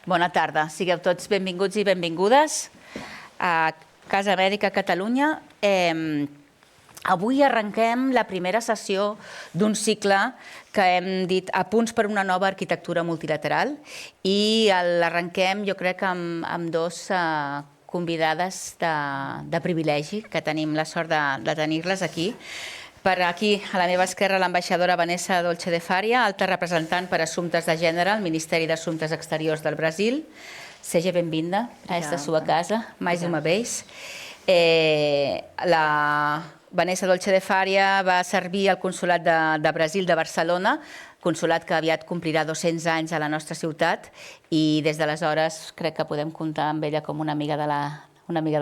Bona tarda. Sigueu tots benvinguts i benvingudes a Casa Amèrica Catalunya. Avui arrenquem la primera sessió d'un cicle que hem dit a punts per una nova arquitectura multilateral i l'arrenquem jo crec amb dos convidades de privilegi, que tenim la sort de tenir-les aquí. Per aquí, a la meva esquerra, l'ambaixadora Vanessa Dolce de Faria, alta representant per assumptes de gènere al Ministeri d'Assumptes Exteriors del Brasil. Seja bem-vinda a esta sua casa, mais uma vez. La Vanessa Dolce de Faria va servir al Consolat de Brasil de Barcelona, consolat que aviat complirà 200 anys a la nostra ciutat, i des d'aleshores crec que podem comptar amb ella com una amiga de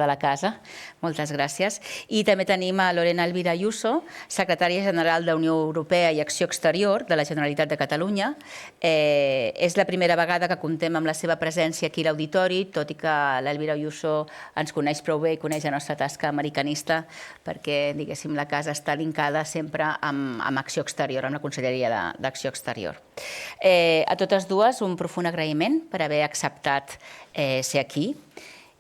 la casa. Moltes gràcies. I també tenim a Lorena Elvira Ayuso, secretària general d'Unió Europea i Acció Exterior de la Generalitat de Catalunya. És la primera vegada que comptem amb la seva presència aquí a l'auditori, tot i que l'Elvira Ayuso ens coneix prou bé i coneix la nostra tasca americanista, perquè, diguéssim, la casa està linkada sempre amb Acció Exterior, amb la Conselleria d'Acció Exterior. A totes dues, un profund agraïment per haver acceptat ser aquí.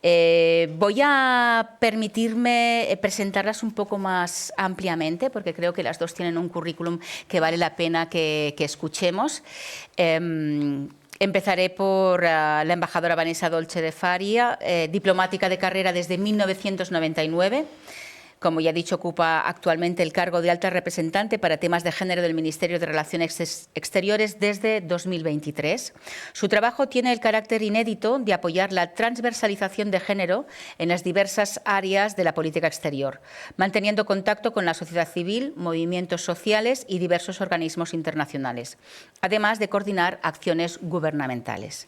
Voy a permitirme presentarlas un poco más ampliamente, porque creo que las dos tienen un currículum que vale la pena que escuchemos. Empezaré por la embajadora Vanessa Dolce de Faria, diplomática de carrera desde 1999. Como ya he dicho, ocupa actualmente el cargo de alta representante para temas de género del Ministerio de Relaciones Exteriores desde 2023. Su trabajo tiene el carácter inédito de apoyar la transversalización de género en las diversas áreas de la política exterior, manteniendo contacto con la sociedad civil, movimientos sociales y diversos organismos internacionales, además de coordinar acciones gubernamentales.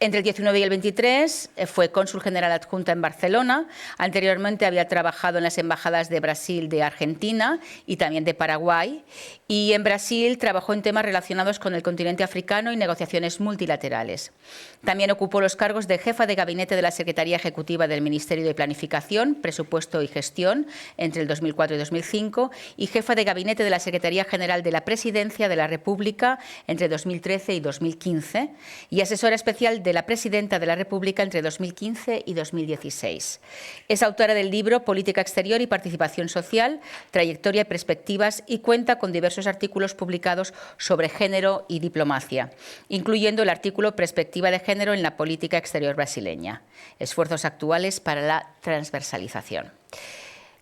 Entre el 19 y el 23 fue cónsul general adjunta en Barcelona. Anteriormente había trabajado en las embajadas de Brasil, de Argentina y también de Paraguay. Y en Brasil trabajó en temas relacionados con el continente africano y negociaciones multilaterales. También ocupó los cargos de jefa de gabinete de la Secretaría Ejecutiva del Ministerio de Planificación, Presupuesto y Gestión entre el 2004 y 2005 y jefa de gabinete de la Secretaría General de la Presidencia de la República entre 2013 y 2015 y asesora especial de la Presidenta de la República entre 2015 y 2016. Es autora del libro Política Exterior y Participación Social, Trayectoria y Perspectivas y cuenta con diversos artículos publicados sobre género y diplomacia, incluyendo el artículo Perspectiva de género en la política exterior brasileña, esfuerzos actuales para la transversalización.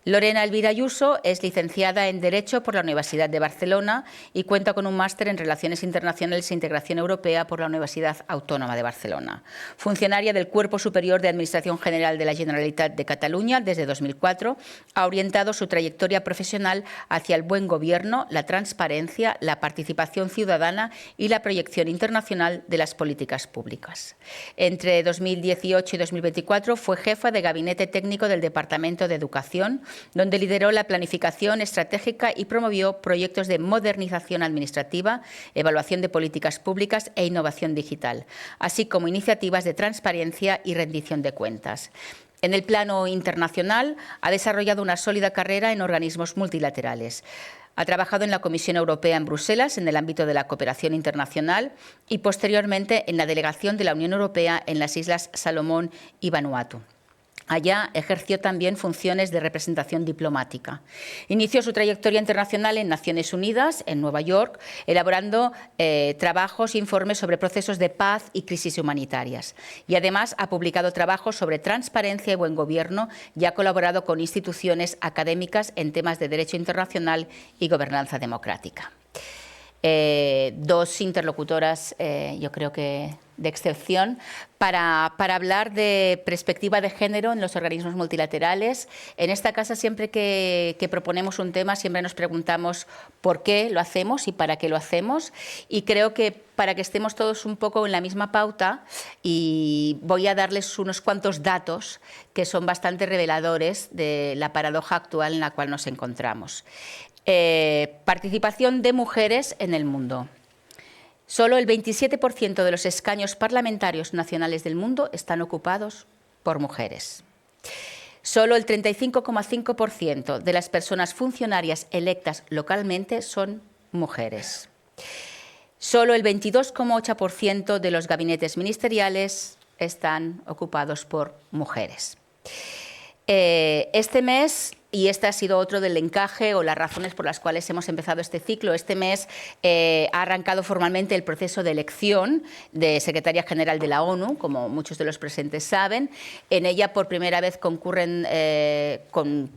Lorena Elvira Ayuso es licenciada en Derecho por la Universidad de Barcelona y cuenta con un máster en Relaciones Internacionales e Integración Europea por la Universidad Autónoma de Barcelona. Funcionaria del Cuerpo Superior de Administración General de la Generalitat de Cataluña desde 2004, ha orientado su trayectoria profesional hacia el buen gobierno, la transparencia, la participación ciudadana y la proyección internacional de las políticas públicas. Entre 2018 y 2024 fue jefa de Gabinete Técnico del Departamento de Educación, donde lideró la planificación estratégica y promovió proyectos de modernización administrativa, evaluación de políticas públicas e innovación digital, así como iniciativas de transparencia y rendición de cuentas. En el plano internacional, ha desarrollado una sólida carrera en organismos multilaterales. Ha trabajado en la Comisión Europea en Bruselas, en el ámbito de la cooperación internacional, y posteriormente en la delegación de la Unión Europea en las Islas Salomón y Vanuatu. Allá ejerció también funciones de representación diplomática. Inició su trayectoria internacional en Naciones Unidas, en Nueva York, elaborando trabajos e informes sobre procesos de paz y crisis humanitarias. Y además ha publicado trabajos sobre transparencia y buen gobierno y ha colaborado con instituciones académicas en temas de derecho internacional y gobernanza democrática. Dos interlocutoras, yo creo que de excepción, para hablar de perspectiva de género en los organismos multilaterales. En esta casa, siempre que proponemos un tema, siempre nos preguntamos por qué lo hacemos y para qué lo hacemos. Y creo que para que estemos todos un poco en la misma pauta, y voy a darles unos cuantos datos que son bastante reveladores de la paradoja actual en la cual nos encontramos. Participación de mujeres en el mundo. Solo el 27% de los escaños parlamentarios nacionales del mundo están ocupados por mujeres. Solo el 35,5% de las personas funcionarias electas localmente son mujeres. Solo el 22,8% de los gabinetes ministeriales están ocupados por mujeres. Este mes, y este ha sido otro del encaje o las razones por las cuales hemos empezado este ciclo, este mes ha arrancado formalmente el proceso de elección de Secretaria General de la ONU, como muchos de los presentes saben. En ella por primera vez concurren con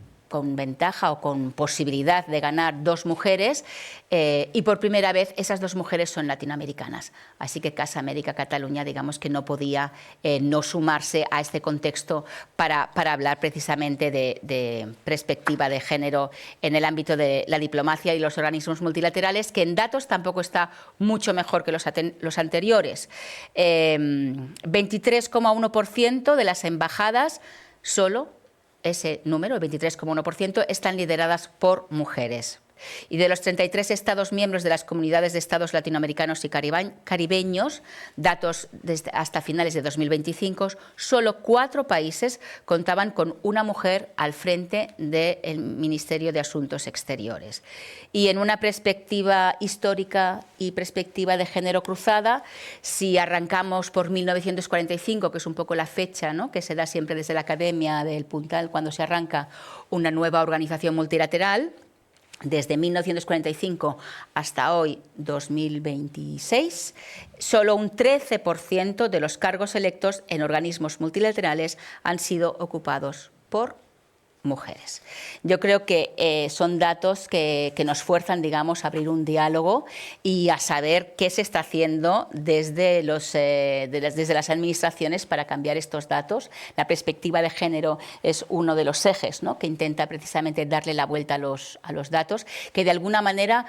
ventaja o con posibilidad de ganar 2 mujeres y por primera vez esas 2 mujeres son latinoamericanas. Así que Casa América Cataluña, digamos que no podía no sumarse a este contexto para hablar precisamente de perspectiva de género en el ámbito de la diplomacia y los organismos multilaterales, que en datos tampoco está mucho mejor que los anteriores. 23,1% de las embajadas solo ese número, el 23,1%, están lideradas por mujeres. Y de los 33 Estados miembros de las comunidades de Estados latinoamericanos y caribeños, datos hasta finales de 2025, solo 4 países contaban con una mujer al frente del Ministerio de Asuntos Exteriores. Y en una perspectiva histórica y perspectiva de género cruzada, si arrancamos por 1945, que es un poco la fecha, ¿no?, que se da siempre desde la Academia del Puntal cuando se arranca una nueva organización multilateral, desde 1945 hasta hoy, 2026, solo un 13% de los cargos electos en organismos multilaterales han sido ocupados por mujeres. Yo creo que son datos que nos fuerzan, digamos, a abrir un diálogo y a saber qué se está haciendo desde las administraciones para cambiar estos datos. La perspectiva de género es uno de los ejes, ¿no?, que intenta precisamente darle la vuelta a los datos, que de alguna manera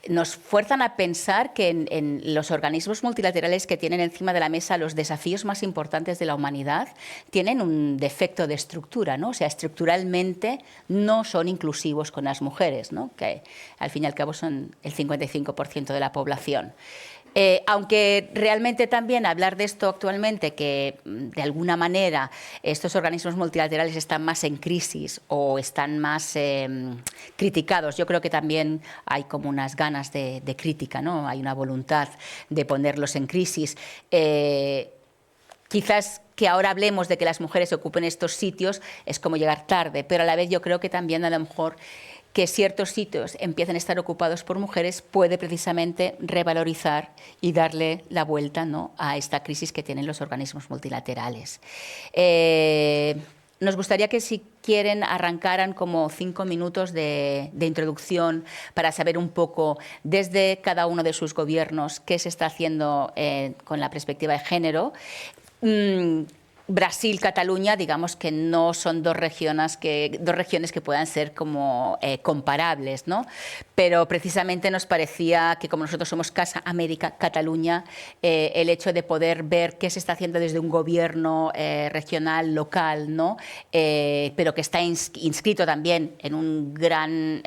nos fuerzan a pensar que en los organismos multilaterales que tienen encima de la mesa los desafíos más importantes de la humanidad tienen un defecto de estructura, ¿no? O sea, estructuralmente no son inclusivos con las mujeres, ¿no?, que al fin y al cabo son el 55% de la población. Aunque realmente también hablar de esto actualmente, que de alguna manera estos organismos multilaterales están más en crisis o están más criticados, yo creo que también hay como unas ganas de crítica, ¿no? Hay una voluntad de ponerlos en crisis. Quizás que ahora hablemos de que las mujeres ocupen estos sitios es como llegar tarde, pero a la vez yo creo que también a lo mejor que ciertos sitios empiecen a estar ocupados por mujeres puede precisamente revalorizar y darle la vuelta, ¿no?, a esta crisis que tienen los organismos multilaterales. Nos gustaría que, si quieren, arrancaran como 5 minutos de introducción para saber un poco desde cada uno de sus gobiernos qué se está haciendo con la perspectiva de género. Brasil, Cataluña, digamos que no son dos regiones que puedan ser como comparables, ¿no? Pero precisamente nos parecía que, como nosotros somos Casa América Cataluña, el hecho de poder ver qué se está haciendo desde un gobierno regional, local, ¿no?, pero que está inscrito también en un gran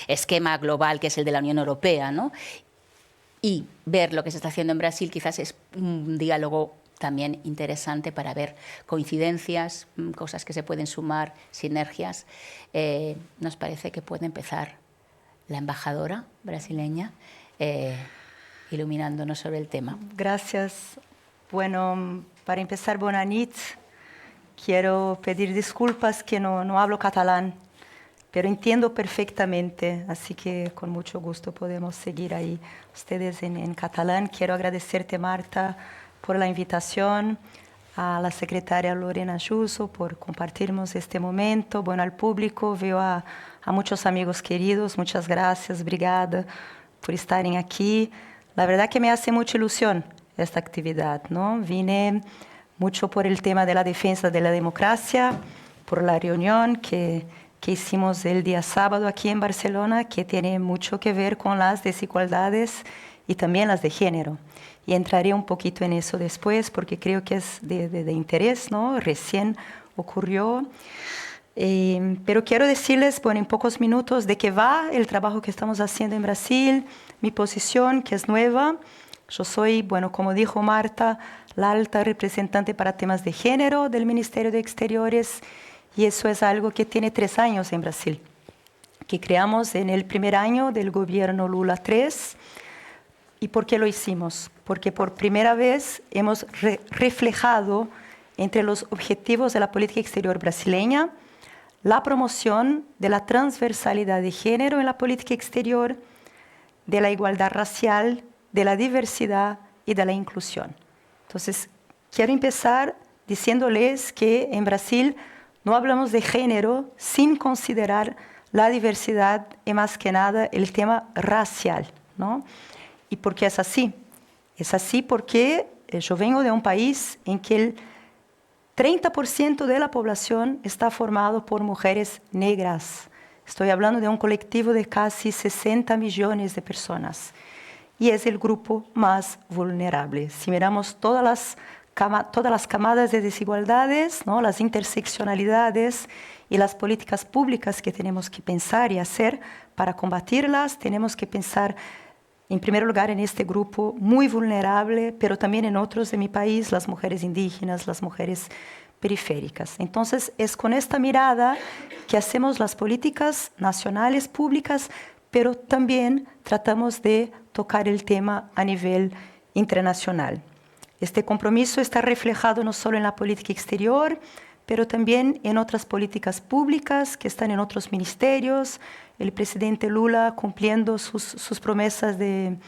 esquema global que es el de la Unión Europea, ¿no?, y ver lo que se está haciendo en Brasil quizás es un diálogo también interesante para ver coincidencias, cosas que se pueden sumar, sinergias. Nos parece que puede empezar la embajadora brasileña iluminándonos sobre el tema. Gracias. Bueno, para empezar, bona nit. Quiero pedir disculpas que no hablo catalán, pero entiendo perfectamente, así que con mucho gusto podemos seguir ahí ustedes en catalán. Quiero agradecerte, Marta, por la invitación, a la secretaria Lorena Ayuso por compartirnos este momento. Bueno, al público, veo a muchos amigos queridos, muchas gracias, obrigada por estar aquí. La verdad que me hace mucha ilusión esta actividad, ¿no? Vine mucho por el tema de la defensa de la democracia, por la reunión que hicimos el día sábado aquí en Barcelona, que tiene mucho que ver con las desigualdades y también las de género. Y entraré un poquito en eso después porque creo que es de interés, ¿no? Recién ocurrió. Pero quiero decirles, bueno, en pocos minutos de qué va el trabajo que estamos haciendo en Brasil, mi posición, que es nueva. Yo soy, bueno, como dijo Marta, la alta representante para temas de género del Ministerio de Exteriores, y eso es algo que tiene 3 años en Brasil, que creamos en el primer año del gobierno Lula III. ¿Y por qué lo hicimos? Porque por primera vez hemos reflejado entre los objetivos de la política exterior brasileña la promoción de la transversalidad de género en la política exterior, de la igualdad racial, de la diversidad y de la inclusión. Entonces, quiero empezar diciéndoles que en Brasil no hablamos de género sin considerar la diversidad y más que nada el tema racial, ¿no? ¿Y por qué es así? Es así porque yo vengo de un país en que el 30% de la población está formado por mujeres negras. Estoy hablando de un colectivo de casi 60 millones de personas. Y es el grupo más vulnerable. Si miramos todas las camadas de desigualdades, ¿no?, las interseccionalidades y las políticas públicas que tenemos que pensar y hacer para combatirlas, tenemos que pensar en primer lugar en este grupo muy vulnerable, pero también en otros de mi país, las mujeres indígenas, las mujeres periféricas. Entonces, es con esta mirada que hacemos las políticas nacionales públicas, pero también tratamos de tocar el tema a nivel internacional. Este compromiso está reflejado no solo en la política exterior, pero también en otras políticas públicas que están en otros ministerios. El presidente Lula, cumpliendo sus promesas de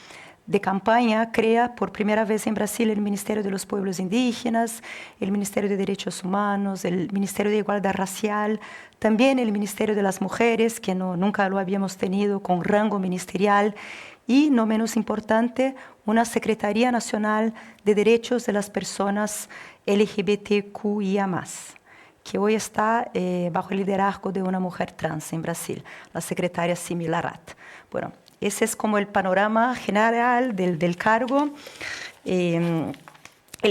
campaña, crea por primera vez en Brasil el Ministerio de los Pueblos Indígenas, el Ministerio de Derechos Humanos, el Ministerio de Igualdad Racial, también el Ministerio de las Mujeres, que nunca lo habíamos tenido con rango ministerial, y, no menos importante, una Secretaría Nacional de Derechos de las Personas LGBTQIA+, que hoy está bajo el liderazgo de una mujer trans en Brasil, la secretaria Simi Larat. Bueno, ese es como el panorama general del cargo. El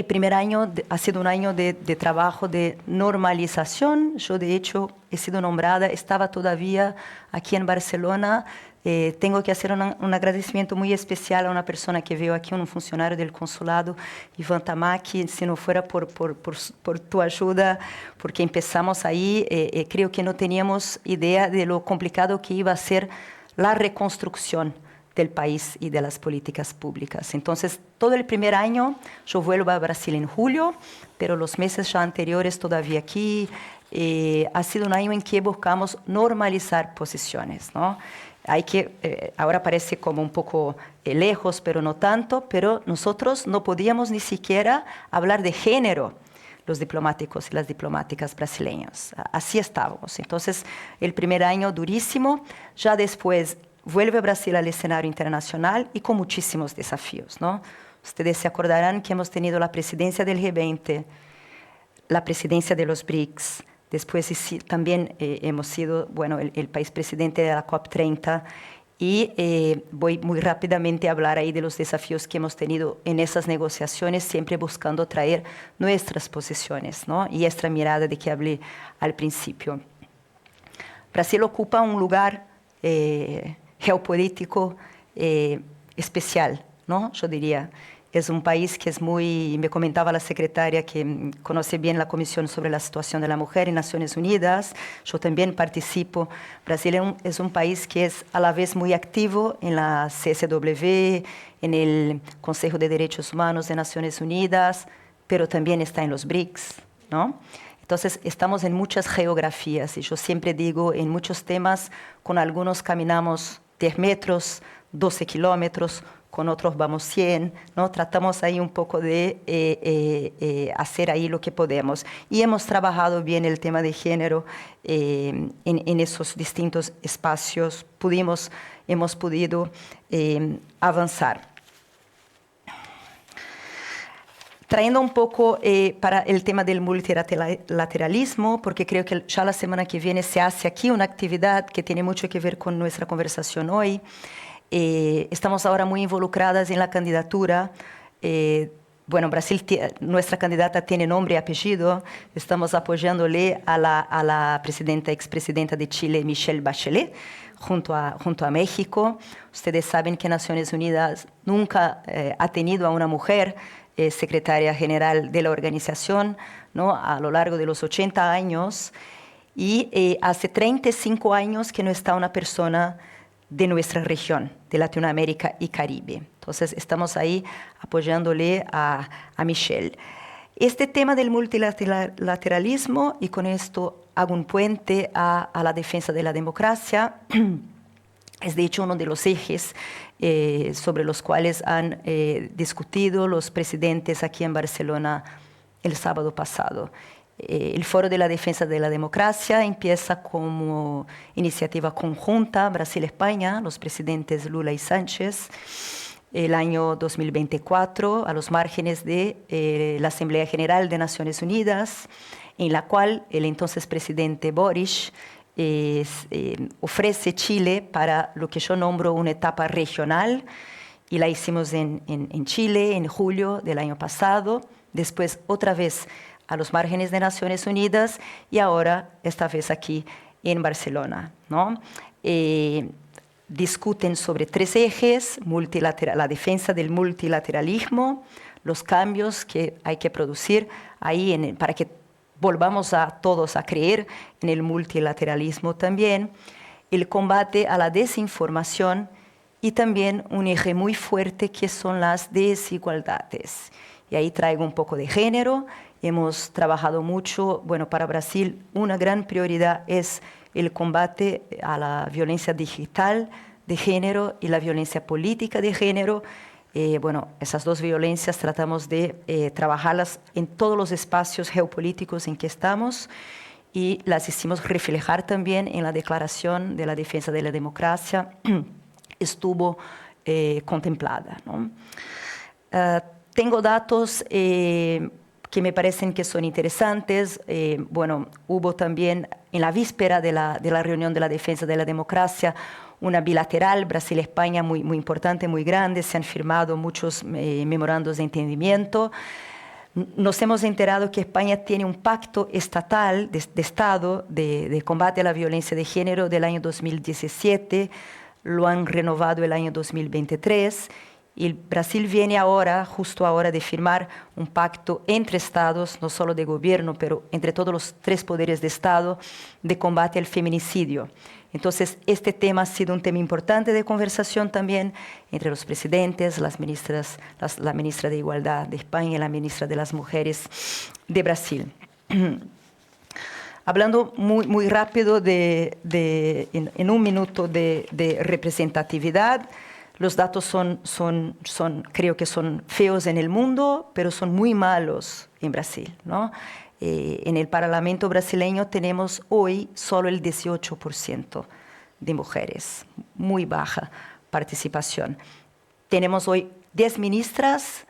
primer año ha sido un año de trabajo de normalización. Yo, de hecho, he sido nombrada, estaba todavía aquí en Barcelona. Tengo que hacer un agradecimiento muy especial a una persona que veo aquí, un funcionario del consulado, Iván Tamaki, si no fuera por tu ayuda, porque empezamos ahí, creo que no teníamos idea de lo complicado que iba a ser la reconstrucción del país y de las políticas públicas. Entonces, todo el primer año, yo vuelvo a Brasil en julio, pero los meses ya anteriores todavía aquí, ha sido un año en que buscamos normalizar posiciones, ¿no? Hay que, ahora parece como un poco lejos, pero no tanto, pero nosotros no podíamos ni siquiera hablar de género, los diplomáticos y las diplomáticas brasileños. Así estábamos. Entonces, el primer año durísimo, ya después vuelve Brasil al escenario internacional y con muchísimos desafíos, ¿no? Ustedes se acordarán que hemos tenido la presidencia del G20, la presidencia de los BRICS. Después también hemos sido, bueno, el país presidente de la COP30 y voy muy rápidamente a hablar ahí de los desafíos que hemos tenido en esas negociaciones, siempre buscando traer nuestras posiciones, ¿no? Y esta mirada de que hablé al principio. Brasil ocupa un lugar geopolítico especial, ¿no? Yo diría. Es un país que es muy, me comentaba la secretaria que conoce bien la Comisión sobre la Situación de la Mujer en Naciones Unidas, yo también participo. Brasil es un país que es a la vez muy activo en la CSW, en el Consejo de Derechos Humanos de Naciones Unidas, pero también está en los BRICS, ¿no? Entonces, estamos en muchas geografías y yo siempre digo, en muchos temas, con algunos caminamos 10 metros, 12 kilómetros, con otros vamos 100, ¿no? Tratamos ahí un poco de hacer ahí lo que podemos. Y hemos trabajado bien el tema de género en esos distintos espacios. Hemos podido avanzar. Trayendo un poco para el tema del multilateralismo, porque creo que ya la semana que viene se hace aquí una actividad que tiene mucho que ver con nuestra conversación hoy. Estamos ahora muy involucradas en la candidatura. Bueno, Brasil, nuestra candidata tiene nombre y apellido. Estamos apoyándole a la expresidenta de Chile, Michelle Bachelet, junto a México. Ustedes saben que Naciones Unidas nunca ha tenido a una mujer secretaria general de la organización, ¿no? A lo largo de los 80 años. Y hace 35 años que no está una persona de nuestra región, de Latinoamérica y Caribe. Entonces, estamos ahí apoyándole a Michelle. Este tema del multilateralismo, y con esto hago un puente a la defensa de la democracia, es de hecho uno de los ejes sobre los cuales han discutido los presidentes aquí en Barcelona el sábado pasado. El Foro de la Defensa de la Democracia empieza como iniciativa conjunta Brasil-España, los presidentes Lula y Sánchez, el año 2024, a los márgenes de la Asamblea General de Naciones Unidas, en la cual el entonces presidente Boric ofrece Chile para lo que yo nombro una etapa regional, y la hicimos en Chile en julio del año pasado, después otra vez a los márgenes de Naciones Unidas y ahora esta vez aquí en Barcelona, ¿no? Discuten sobre 3 ejes: la defensa del multilateralismo, los cambios que hay que producir ahí para que volvamos a todos a creer en el multilateralismo también, el combate a la desinformación y también un eje muy fuerte que son las desigualdades. Y ahí traigo un poco de género. Hemos trabajado mucho, bueno, para Brasil una gran prioridad es el combate a la violencia digital de género y la violencia política de género. Bueno, esas 2 violencias tratamos de trabajarlas en todos los espacios geopolíticos en que estamos y las hicimos reflejar también en la Declaración de la Defensa de la Democracia. Estuvo contemplada, ¿no? Tengo datos que me parecen que son interesantes. Bueno, hubo también en la víspera de la reunión de la Defensa de la Democracia una bilateral Brasil-España muy importante, muy grande. Se han firmado muchos memorandos de entendimiento. Nos hemos enterado que España tiene un pacto estatal de Estado de combate a la violencia de género del año 2017. Lo han renovado el año 2023. Y Brasil viene ahora, justo ahora, de firmar un pacto entre estados, no solo de gobierno, pero entre todos los 3 poderes de Estado, de combate al feminicidio. Entonces, este tema ha sido un tema importante de conversación también entre los presidentes, las ministras, la ministra de Igualdad de España y la ministra de las Mujeres de Brasil. Hablando muy rápido en un minuto de representatividad, los datos creo que son feos en el mundo, pero son muy malos en Brasil, ¿no? En el Parlamento brasileño tenemos hoy solo el 18% de mujeres, muy baja participación. Tenemos hoy 10 ministras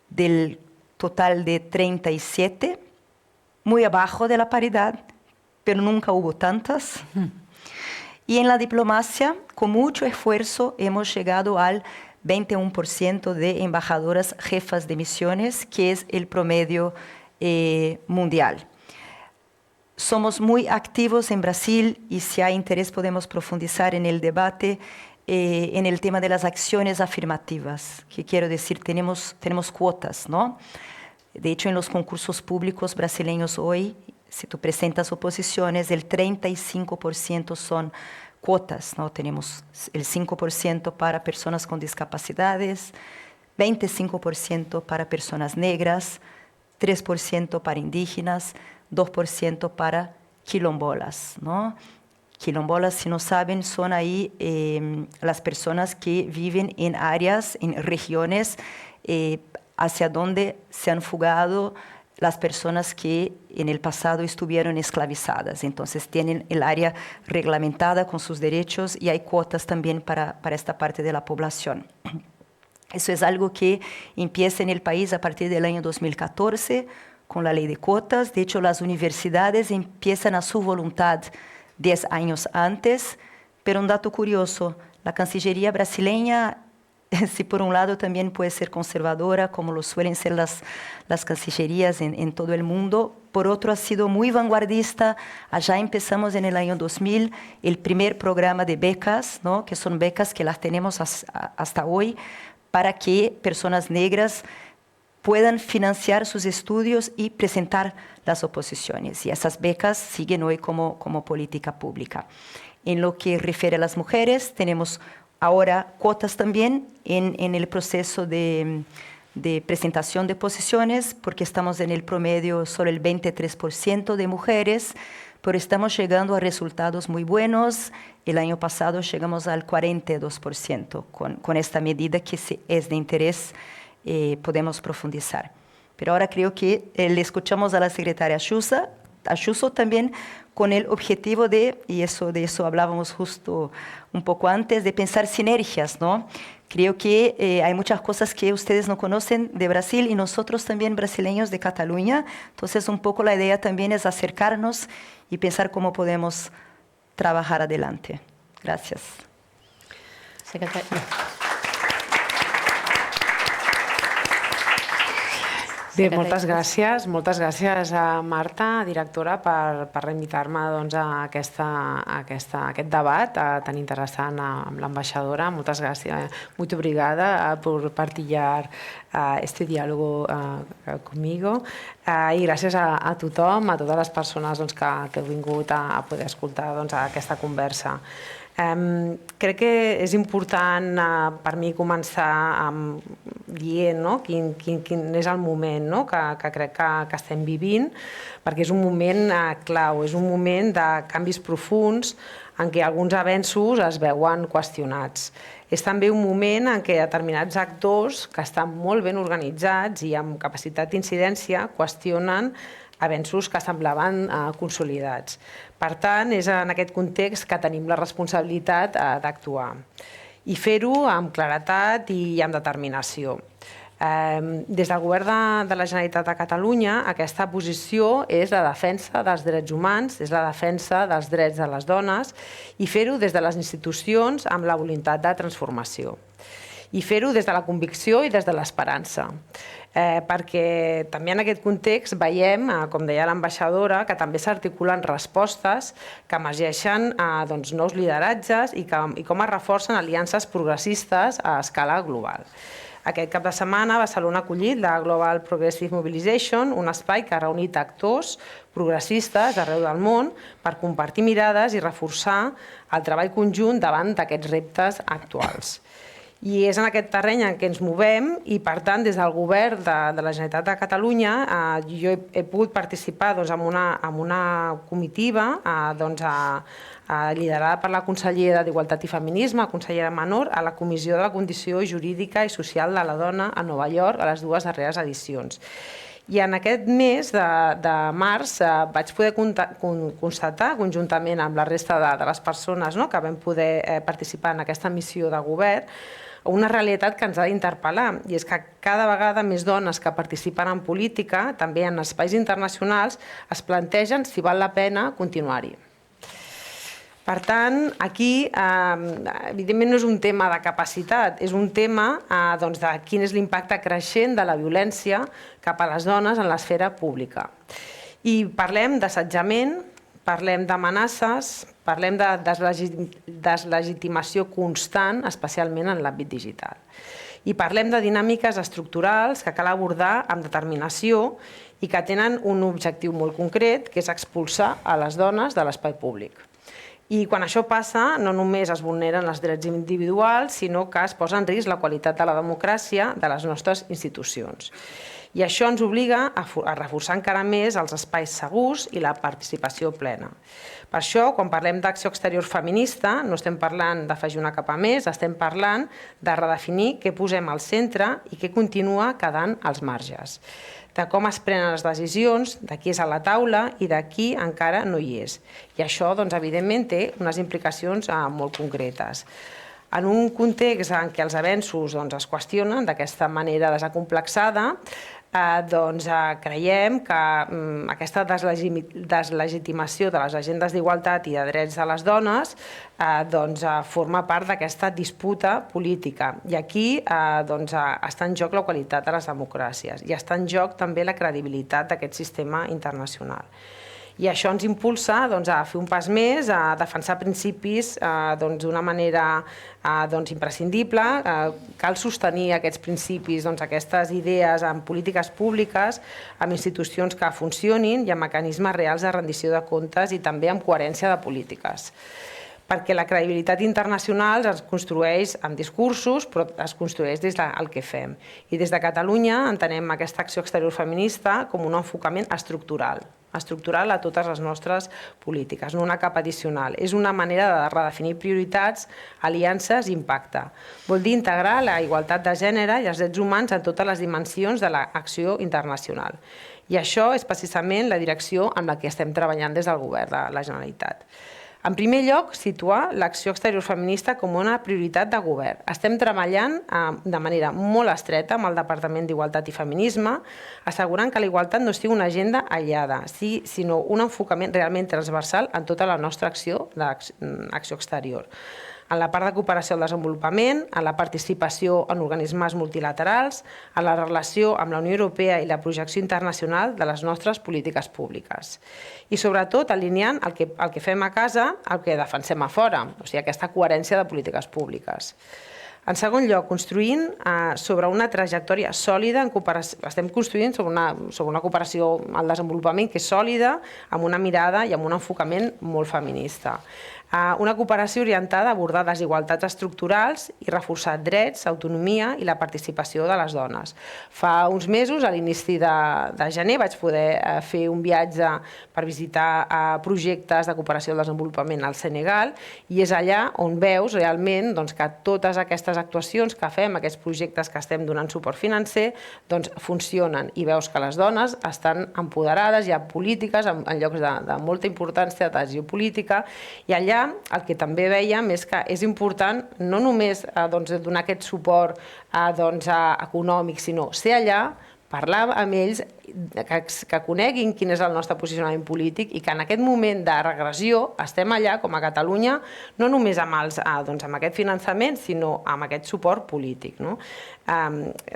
del total de 37, muy abajo de la paridad, pero nunca hubo tantas. Y en la diplomacia, con mucho esfuerzo, hemos llegado al 21% de embajadoras jefas de misiones, que es el promedio mundial. Somos muy activos en Brasil y si hay interés podemos profundizar en el debate en el tema de las acciones afirmativas, que quiero decir, tenemos cuotas, ¿no? De hecho, en los concursos públicos brasileños hoy, si tú presentas oposiciones, el 35% son cuotas, ¿no? Tenemos el 5% para personas con discapacidades, 25% para personas negras, 3% para indígenas, 2% para quilombolas, ¿no? Quilombolas, si no saben, son ahí las personas que viven en áreas, en regiones hacia donde se han fugado las personas que en el pasado estuvieron esclavizadas. Entonces tienen el área reglamentada con sus derechos y hay cuotas también para esta parte de la población. Eso es algo que empieza en el país a partir del año 2014 con la ley de cuotas. De hecho, las universidades empiezan a su voluntad 10 años antes, pero un dato curioso, la Cancillería brasileña, si por un lado también puede ser conservadora, como lo suelen ser las cancillerías en todo el mundo, por otro ha sido muy vanguardista. Allá empezamos en el año 2000 el primer programa de becas, ¿no? Que son becas que las tenemos hasta hoy, para que personas negras puedan financiar sus estudios y presentar las oposiciones. Y esas becas siguen hoy como política pública. En lo que refiere a las mujeres, tenemos ahora cuotas también en el proceso de presentación de posiciones, porque estamos en el promedio solo el 23% de mujeres, pero estamos llegando a resultados muy buenos. El año pasado llegamos al 42% con esta medida que es de interés, podemos profundizar. Pero ahora creo que le escuchamos a la secretaria Ayuso también con el objetivo de eso hablábamos justo un poco antes, de pensar sinergias, ¿no? Creo que hay muchas cosas que ustedes no conocen de Brasil y nosotros también brasileños de Cataluña. Entonces, un poco la idea también es acercarnos y pensar cómo podemos trabajar adelante. Gracias. Secretaria. Bé, moltes gràcies a Marta, directora, per invitar-me a aquest debat tan interessant amb l'ambaixadora. Moltes gràcies, muito obrigada por partilhar este diálogo conmigo i gràcies a tothom, a totes les persones que heu vingut a poder escoltar aquesta conversa. Crec que és important per mi començar dient quin és el moment que crec que estem vivint, perquè és un moment clau, és un moment de canvis profunds en què alguns avenços es veuen qüestionats. És també un moment en què determinats actors que estan molt ben organitzats i amb capacitat d'incidència qüestionen avenços que semblaven consolidats. Per tant, és en aquest context que tenim la responsabilitat d'actuar i fer-ho amb claredat i amb determinació. Des del Govern de la Generalitat de Catalunya, aquesta posició és la defensa dels drets humans, és la defensa dels drets de les dones i fer-ho des de les institucions amb la voluntat de transformació. I fer-ho des de la convicció i des de l'esperança. Perquè també en aquest context veiem, com deia l'ambaixadora, que també s'articulen respostes que emergeixen nous lideratges i com es reforcen aliances progressistes a escala global. Aquest cap de setmana Barcelona ha acollit la Global Progressive Mobilization, un espai que ha reunit actors progressistes d'arreu del món per compartir mirades i reforçar el treball conjunt davant d'aquests reptes actuals. I és en aquest terreny en què ens movem i, per tant, des del Govern de la Generalitat de Catalunya jo he pogut participar en una comitiva liderada per la consellera d'Igualtat i Feminisme, la consellera Menor, a la Comissió de la Condició Jurídica i Social de la Dona a Nova York, a les dues darreres edicions. I en aquest mes de març vaig poder constatar, conjuntament amb la resta de les persones que vam poder participar en aquesta missió de govern, una realitat que ens ha d'interpel·lar, i és que cada vegada més dones que participen en política, també en espais internacionals, es plantegen si val la pena continuar-hi. Per tant, aquí, evidentment, no és un tema de capacitat, és un tema de quin és l'impacte creixent de la violència cap a les dones en l'esfera pública. I parlem d'assetjament, parlem d'amenaces, parlem de deslegitimació constant, especialment en l'àmbit digital. I parlem de dinàmiques estructurals que cal abordar amb determinació i que tenen un objectiu molt concret, que és expulsar a les dones de l'espai públic. I quan això passa, no només es vulneren els drets individuals, sinó que es posa en risc la qualitat de la democràcia de les nostres institucions. I això ens obliga a reforçar encara més els espais segurs i la participació plena. Per això, quan parlem d'acció exterior feminista, no estem parlant d'afegir una capa més, estem parlant de redefinir què posem al centre i què continua quedant als marges, de com es prenen les decisions, de qui és a la taula i de qui encara no hi és. I això, evidentment, té unes implicacions molt concretes. En un context en què els avenços es qüestionen d'aquesta manera desacomplexada, creiem que aquesta deslegitimació de les agendes d'igualtat i de drets de les dones forma part d'aquesta disputa política. I aquí està en joc la qualitat de les democràcies i està en joc també la credibilitat d'aquest sistema internacional. I això ens impulsa a fer un pas més, a defensar principis d'una manera imprescindible. Cal sostenir aquests principis, aquestes idees en polítiques públiques, amb institucions que funcionin i amb mecanismes reals de rendició de comptes i també amb coherència de polítiques. perquè la credibilitat internacional es construeix amb discursos, però es construeix des del que fem. I des de Catalunya entenem aquesta acció exterior feminista com un enfocament estructural a totes les nostres polítiques, no una capa addicional. És una manera de redefinir prioritats, aliances i impacte. Vol dir integrar la igualtat de gènere i els drets humans en totes les dimensions de l'acció internacional. I això és precisament la direcció amb la que estem treballant des del Govern de la Generalitat. En primer lloc, situar l'acció exterior feminista com una prioritat de govern. Estem treballant de manera molt estreta amb el Departament d'Igualtat i Feminisme, assegurant que la igualtat no sigui una agenda aïllada, sinó un enfocament realment transversal en tota la nostra acció exterior. En la part de cooperació al desenvolupament, en la participació en organismes multilaterals, en la relació amb la Unió Europea i la projecció internacional de les nostres polítiques públiques. I sobretot alineant el que fem a casa al que defensem a fora, o sigui, aquesta coherència de polítiques públiques. En segon lloc, construint sobre una trajectòria sòlida, estem construint sobre una cooperació al desenvolupament que és sòlida, amb una mirada i amb un enfocament molt feminista. Una cooperació orientada a abordar desigualtats estructurals i reforçar drets, autonomia i la participació de les dones. Fa uns mesos, a l'inici de gener, vaig poder fer un viatge per visitar projectes de cooperació al desenvolupament al Senegal i és allà on veus realment que totes aquestes actuacions que fem, aquests projectes que estem donant suport financer, funcionen i veus que les dones estan empoderades, hi ha polítiques en llocs de molta importància de geopolítica i allà el que també veiem és que és important no només donar aquest suport econòmic, sinó ser allà, parlar amb ells, que coneguin quin és el nostre posicionament polític i que en aquest moment de regressió estem allà, com a Catalunya, no només amb aquest finançament, sinó amb aquest suport polític.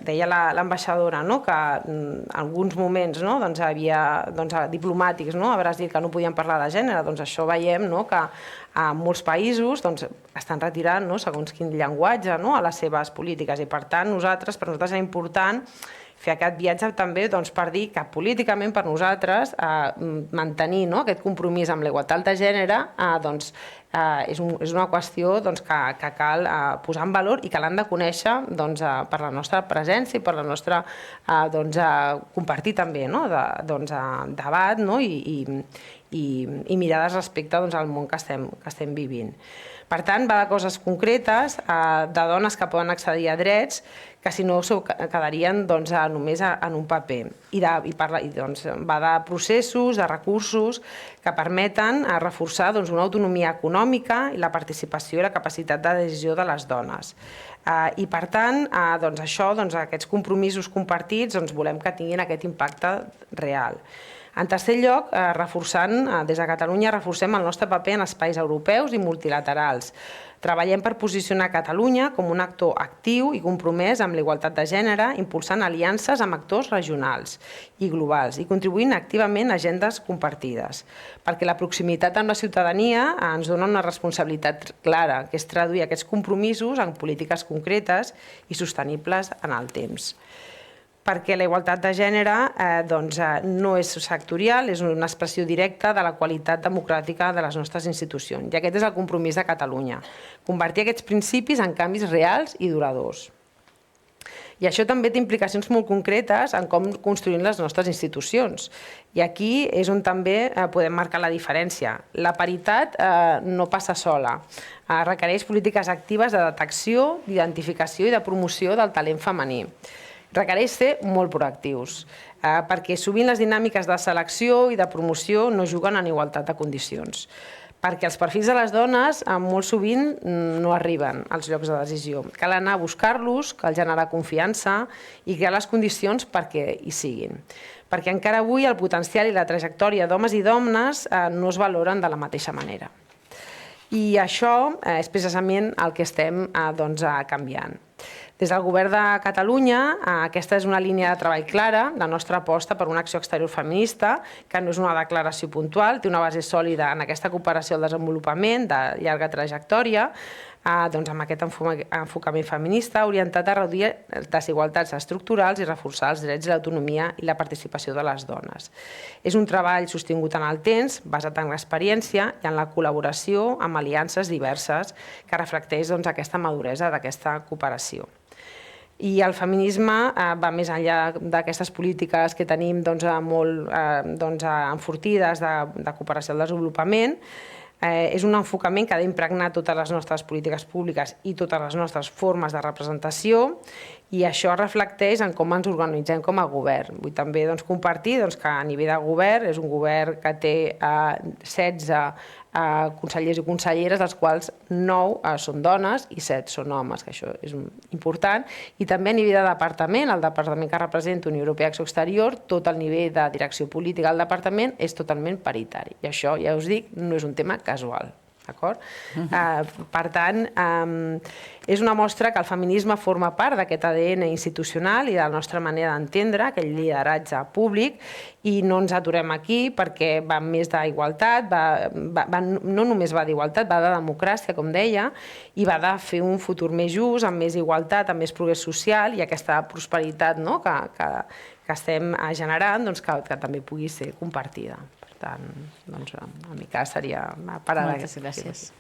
Deia l'ambaixadora que en alguns moments hi havia diplomàtics a Brasil que no podien parlar de gènere, doncs això veiem que en molts països estan retirant segons quin llenguatge a les seves polítiques i per tant per nosaltres és important fer aquest viatge també per dir que políticament per nosaltres mantenir aquest compromís amb la igualtat de gènere és una qüestió que cal posar en valor i que l'han de conèixer per la nostra presència i per la nostra compartir també debat i mirades respecte al món que estem vivint. Per tant, va de coses concretes, de dones que poden accedir a drets, que si no quedarien només en un paper. I va de processos, de recursos que permeten reforçar una autonomia econòmica i la participació i la capacitat de decisió de les dones. I per tant, aquests compromisos compartits volem que tinguin aquest impacte real. En tercer lloc, des de Catalunya reforcem el nostre paper en espais europeus i multilaterals. Treballem per posicionar Catalunya com un actor actiu i compromès amb la igualtat de gènere, impulsant aliances amb actors regionals i globals i contribuint activament a agendes compartides. Perquè la proximitat amb la ciutadania ens dona una responsabilitat clara, que és traduir aquests compromisos en polítiques concretes i sostenibles en el temps. Perquè la igualtat de gènere no és sectorial, és una expressió directa de la qualitat democràtica de les nostres institucions. I aquest és el compromís de Catalunya, convertir aquests principis en canvis reals i duradors. I això també té implicacions molt concretes en com construïm les nostres institucions. I aquí és on també podem marcar la diferència. La paritat no passa sola. Requereix polítiques actives de detecció, d'identificació i de promoció del talent femení. Requereix ser molt proactius, perquè sovint les dinàmiques de selecció i de promoció no juguen en igualtat de condicions. Perquè els perfils de les dones molt sovint no arriben als llocs de decisió. Cal anar a buscar-los, cal generar confiança i crear les condicions perquè hi siguin. Perquè encara avui el potencial i la trajectòria d'homes i dones no es valoren de la mateixa manera. I això és precisament el que estem canviant. Des del Govern de Catalunya, aquesta és una línia de treball clara, la nostra aposta per una acció exterior feminista, que no és una declaració puntual, té una base sòlida en aquesta cooperació al desenvolupament de llarga trajectòria, doncs amb aquest enfocament feminista orientat a reduir desigualtats estructurals i reforçar els drets i l'autonomia i la participació de les dones. És un treball sostingut en el temps, basat en l'experiència i en la col·laboració amb aliances diverses que reflecteix aquesta maduresa d'aquesta cooperació. I el feminisme va més enllà d'aquestes polítiques que tenim molt enfortides de cooperació al desenvolupament. És un enfocament que ha d'impregnar totes les nostres polítiques públiques i totes les nostres formes de representació, i això es reflecteix en com ens organitzem com a govern. Vull també compartir que a nivell de govern és un govern que té 16 consellers i conselleres, dels quals 9 són dones i 7 són homes, que això és important. I també a nivell de departament, el departament que representa Unió Europea i Acció Exterior, tot el nivell de direcció política del departament és totalment paritari. I això, ja us dic, no és un tema casual. Per tant, és una mostra que el feminisme forma part d'aquest ADN institucional i de la nostra manera d'entendre aquell lideratge públic, i no ens aturem aquí perquè va més d'igualtat, no només va d'igualtat, va de democràcia, com deia, i va de fer un futur més just, amb més igualtat, amb més progrés social i aquesta prosperitat que estem generant, que també pugui ser compartida. Per tant, en mi cas seria parar. Moltes gràcies.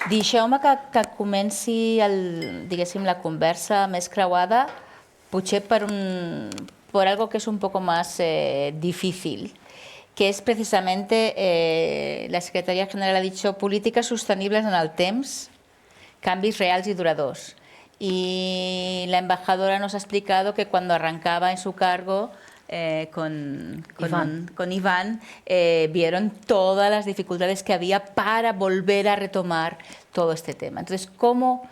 Deixeu-me que comenci la conversa més creuada, potser per algo que es un poco más difícil, que es precisamente, la Secretaría General ha dicho, políticas sostenibles en el temps, canvis reals y duraderos. Y la embajadora nos ha explicado que cuando arrancaba en su cargo con Iván, vieron todas las dificultades que había para volver a retomar todo este tema. Entonces, ¿cómo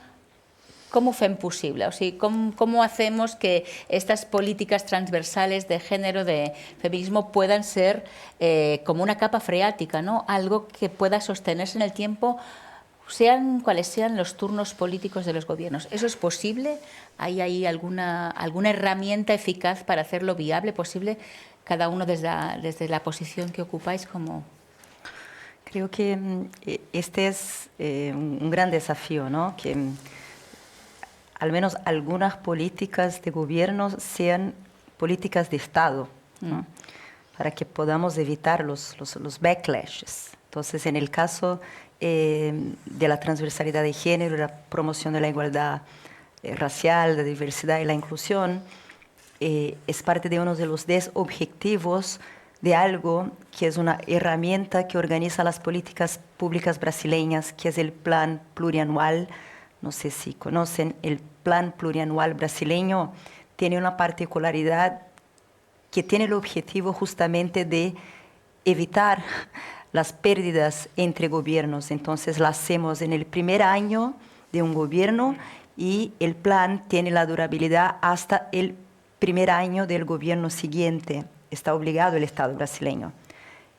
fem possible? O sigui, ¿cómo hacemos que estas políticas transversales de género, de feminismo, puedan ser como una capa freática, ¿no? Algo que pueda sostenerse en el tiempo, sean cuales sean los turnos políticos de los gobiernos? ¿Eso es posible? ¿Hay ahí alguna herramienta eficaz para hacerlo viable, posible, cada uno desde la posición que ocupáis? Creo que este es un gran desafío, ¿no? Que al menos algunas políticas de gobierno sean políticas de Estado, ¿no? Para que podamos evitar los backlashes. Entonces, en el caso de la transversalidad de género, la promoción de la igualdad racial, la diversidad y la inclusión, es parte de uno de los 10 objetivos de algo que es una herramienta que organiza las políticas públicas brasileñas, que es el Plan Plurianual. No sé si conocen, el Plan Plurianual brasileño tiene una particularidad que tiene el objetivo justamente de evitar las pérdidas entre gobiernos. Entonces, la hacemos en el primer año de un gobierno y el plan tiene la durabilidad hasta el primer año del gobierno siguiente. Está obligado el Estado brasileño.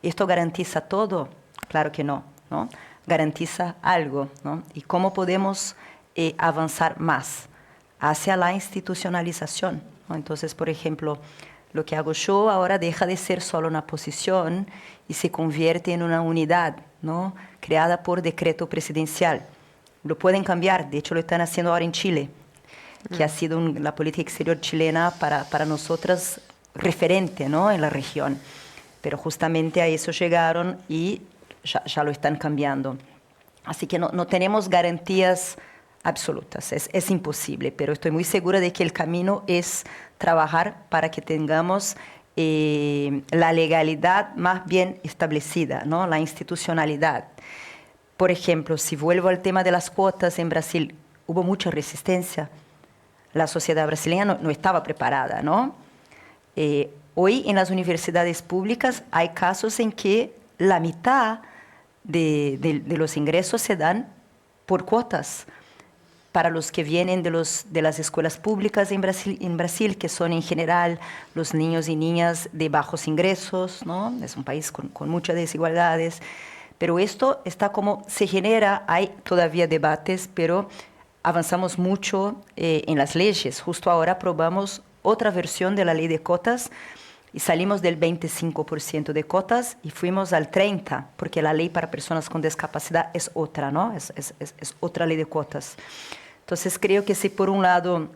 ¿Esto garantiza todo? Claro que no, ¿no? Garantiza algo, ¿no? ¿Y cómo podemos avanzar más hacia la institucionalización, ¿no? Entonces, por ejemplo, lo que hago yo ahora deja de ser solo una posición y se convierte en una unidad, ¿no? Creada por decreto presidencial. Lo pueden cambiar, de hecho lo están haciendo ahora en Chile, que ha sido la política exterior chilena para nosotras referente, ¿no? En la región. Pero justamente a eso llegaron y ya lo están cambiando. Así que no tenemos garantías absolutas, es imposible, pero estoy muy segura de que el camino es trabajar para que tengamos la legalidad más bien establecida, ¿no? La institucionalidad. Por ejemplo, si vuelvo al tema de las cuotas en Brasil, hubo mucha resistencia. La sociedad brasileña no estaba preparada, ¿no? Hoy en las universidades públicas hay casos en que la mitad de los ingresos se dan por cuotas para los que vienen de las escuelas públicas en Brasil, que son en general los niños y niñas de bajos ingresos, ¿no? Es un país con muchas desigualdades, pero esto está como se genera, hay todavía debates, pero avanzamos mucho en las leyes. Justo ahora aprobamos otra versión de la ley de cuotas y salimos del 25% de cuotas y fuimos al 30%, porque la ley para personas con discapacidad es otra, ¿no? Es otra ley de cuotas. Entonces creo que si por un lado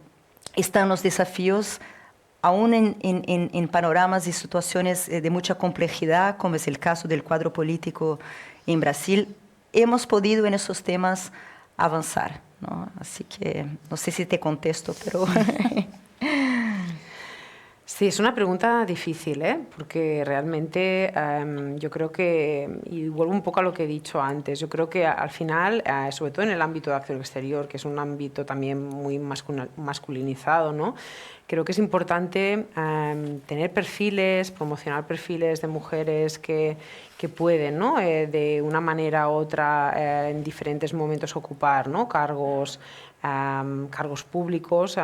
están los desafíos, aún en panoramas y situaciones de mucha complejidad, como es el caso del cuadro político en Brasil, hemos podido en esos temas avanzar, ¿no? Así que no sé si te contesto, pero... Sí, es una pregunta difícil, ¿eh? Porque realmente yo creo que, y vuelvo un poco a lo que he dicho antes, yo creo que al final, sobre todo en el ámbito de acción exterior, que es un ámbito también muy masculinizado, ¿no? Creo que es importante tener perfiles, promocionar perfiles de mujeres que pueden, ¿no? De una manera u otra en diferentes momentos ocupar, ¿no? cargos públicos,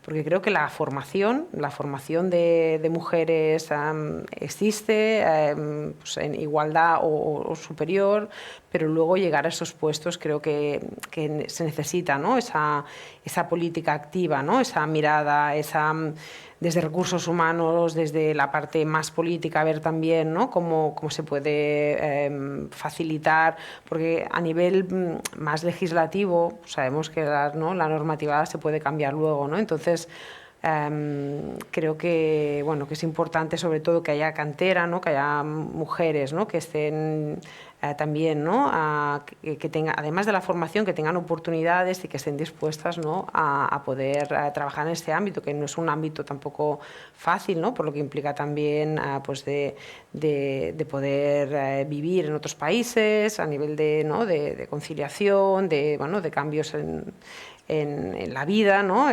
porque creo que la formación de mujeres existe pues en igualdad o superior, pero luego llegar a esos puestos creo que se necesita, ¿no? esa política activa, ¿no? Esa mirada, desde recursos humanos, desde la parte más política, ver también, ¿no? cómo se puede facilitar, porque a nivel más legislativo sabemos que la normativa se puede cambiar luego, ¿no? Entonces creo que, bueno, que es importante sobre todo que haya cantera, ¿no? Que haya mujeres, ¿no? Que estén también, ¿no? que tengan, además de la formación, que tengan oportunidades y que estén dispuestas, ¿no? a poder trabajar en este ámbito, que no es un ámbito tampoco fácil, ¿no? Por lo que implica también pues de poder vivir en otros países a nivel ¿no? de conciliación, bueno, de cambios en la vida, ¿no?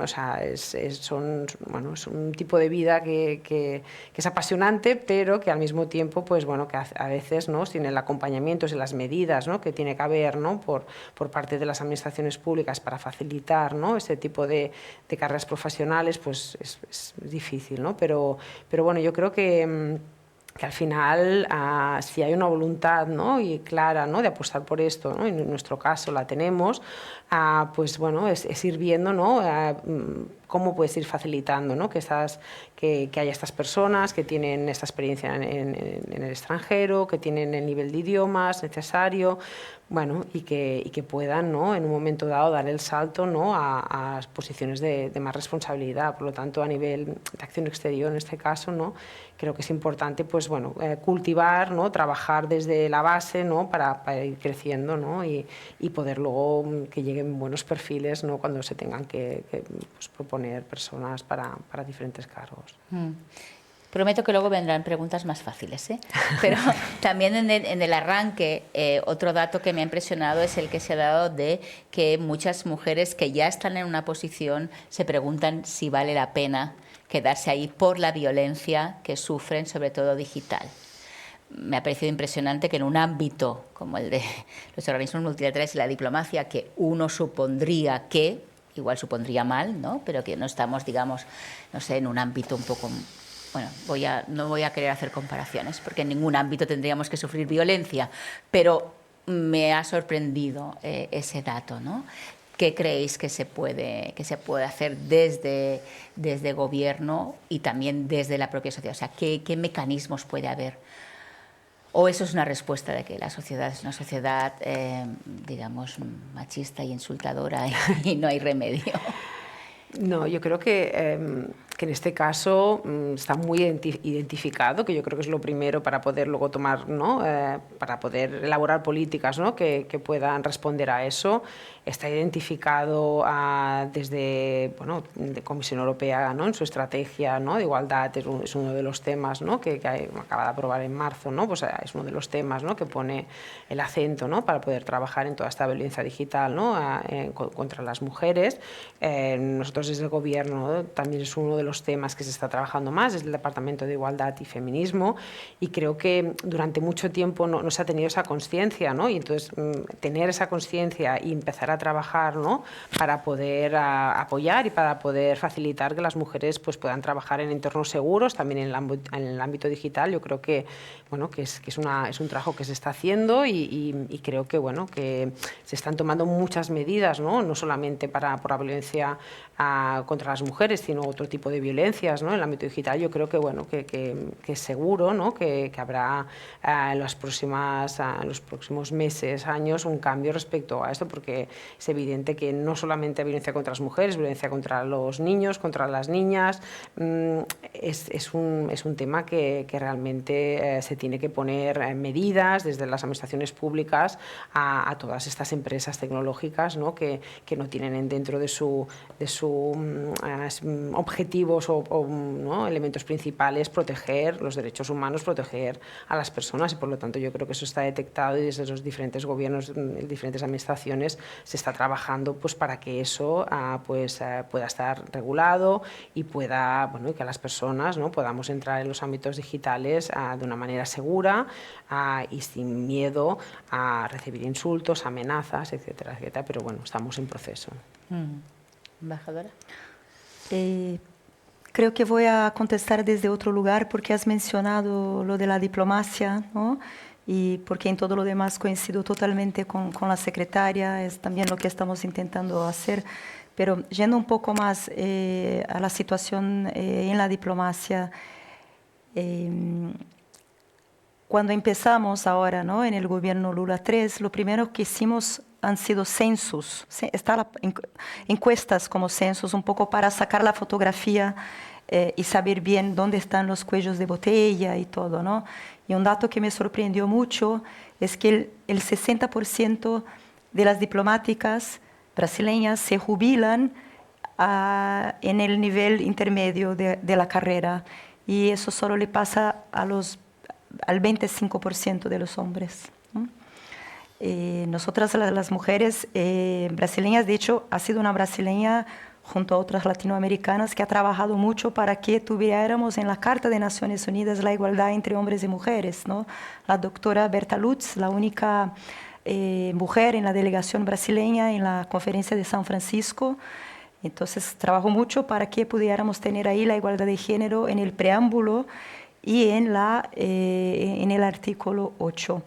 O sea, es un tipo de vida que es apasionante, pero que al mismo tiempo, pues bueno, que a veces, ¿no? sin el acompañamiento, sin las medidas, ¿no? que tiene que haber, ¿no? por parte de las administraciones públicas para facilitar, ¿no? ese tipo de carreras profesionales, pues es difícil, ¿no? Pero bueno, yo creo que al final, si hay una voluntad, ¿no? y clara, ¿no? de apostar por esto, ¿no? en nuestro caso la tenemos, pues bueno, es ir viendo, ¿no? cómo puedes ir facilitando, ¿no? que haya estas personas que tienen esta experiencia en el extranjero, que tienen el nivel de idiomas necesario, bueno, y que puedan, ¿no? en un momento dado dar el salto, ¿no? a posiciones de más responsabilidad. Por lo tanto, a nivel de acción exterior, en este caso, ¿no? creo que es importante, pues bueno, cultivar, ¿no? trabajar desde la base, ¿no? para ir creciendo, ¿no? y poder luego que lleguen buenos perfiles, ¿no? cuando se tengan que pues, proponer personas para diferentes cargos. Prometo que luego vendrán preguntas más fáciles, ¿eh? Pero también en el arranque, otro dato que me ha impresionado es el que se ha dado de que muchas mujeres que ya están en una posición se preguntan si vale la pena quedarse ahí por la violencia que sufren, sobre todo digital. Me ha parecido impresionante que en un ámbito como el de los organismos multilaterales y la diplomacia, que uno supondría que, igual supondría mal, ¿no? Pero que no estamos, digamos, no sé, en un ámbito un poco... Bueno, no voy a querer hacer comparaciones, porque en ningún ámbito tendríamos que sufrir violencia, pero me ha sorprendido ese dato, ¿no? ¿Qué creéis que se puede hacer desde gobierno y también desde la propia sociedad? O sea, ¿qué mecanismos puede haber? ¿O eso es una respuesta de que la sociedad es una sociedad, digamos, machista y insultadora y no hay remedio? No, yo creo que en este caso está muy identificado, que yo creo que es lo primero para poder luego tomar, ¿no? Para poder elaborar políticas, ¿no? que puedan responder a eso. Está identificado desde de Comisión Europea, ¿no? en su estrategia, ¿no? de igualdad, es uno de los temas, ¿no? que acaba de aprobar en marzo, ¿no? pues es uno de los temas, ¿no? que pone el acento, ¿no? para poder trabajar en toda esta violencia digital, ¿no? Contra las mujeres. Nosotros desde el Gobierno, ¿no? también es uno de los temas que se está trabajando más, desde el Departamento de Igualdad y Feminismo, y creo que durante mucho tiempo no se ha tenido esa conciencia, ¿no? y entonces tener esa conciencia y empezar a trabajar, ¿no? para poder apoyar y para poder facilitar que las mujeres pues, puedan trabajar en entornos seguros, también en el ámbito digital. Yo creo que, bueno, que es un trabajo que se está haciendo y creo que, bueno, que se están tomando muchas medidas, no solamente por la violencia contra las mujeres, sino otro tipo de violencias, ¿no? En el ámbito digital yo creo que, bueno, que seguro, ¿no? que habrá en los próximos meses, años, un cambio respecto a esto, porque es evidente que no solamente hay violencia contra las mujeres, violencia contra los niños, contra las niñas, es un tema que realmente se tiene que poner medidas desde las administraciones públicas a todas estas empresas tecnológicas, ¿no? que no tienen dentro de su objetivos ¿no? elementos principales proteger los derechos humanos, proteger a las personas, y por lo tanto yo creo que eso está detectado y desde los diferentes gobiernos, diferentes administraciones se está trabajando pues para que eso pueda estar regulado y pueda, bueno, y que las personas, ¿no? podamos entrar en los ámbitos digitales de una manera segura y sin miedo a recibir insultos, amenazas, etcétera, etcétera, pero bueno, estamos en proceso. Embajadora. Creo que voy a contestar desde otro lugar porque has mencionado lo de la diplomacia, ¿no? Y porque en todo lo demás coincido totalmente con la secretaria, es también lo que estamos intentando hacer. Pero yendo un poco más a la situación en la diplomacia, cuando empezamos ahora, ¿no? En el gobierno Lula 3, lo primero que hicimos han sido censos, encuestas como censos, un poco para sacar la fotografía y saber bien dónde están los cuellos de botella y todo, ¿no? Y un dato que me sorprendió mucho es que el 60% de las diplomáticas brasileñas se jubilan en el nivel intermedio de la carrera, y eso solo le pasa al 25% de los hombres, ¿no? Nosotras las mujeres brasileñas, de hecho, ha sido una brasileña junto a otras latinoamericanas que ha trabajado mucho para que tuviéramos en la Carta de Naciones Unidas la igualdad entre hombres y mujeres, ¿no? La doctora Berta Lutz, la única mujer en la delegación brasileña en la Conferencia de San Francisco. Entonces trabajó mucho para que pudiéramos tener ahí la igualdad de género en el preámbulo y en el artículo 8.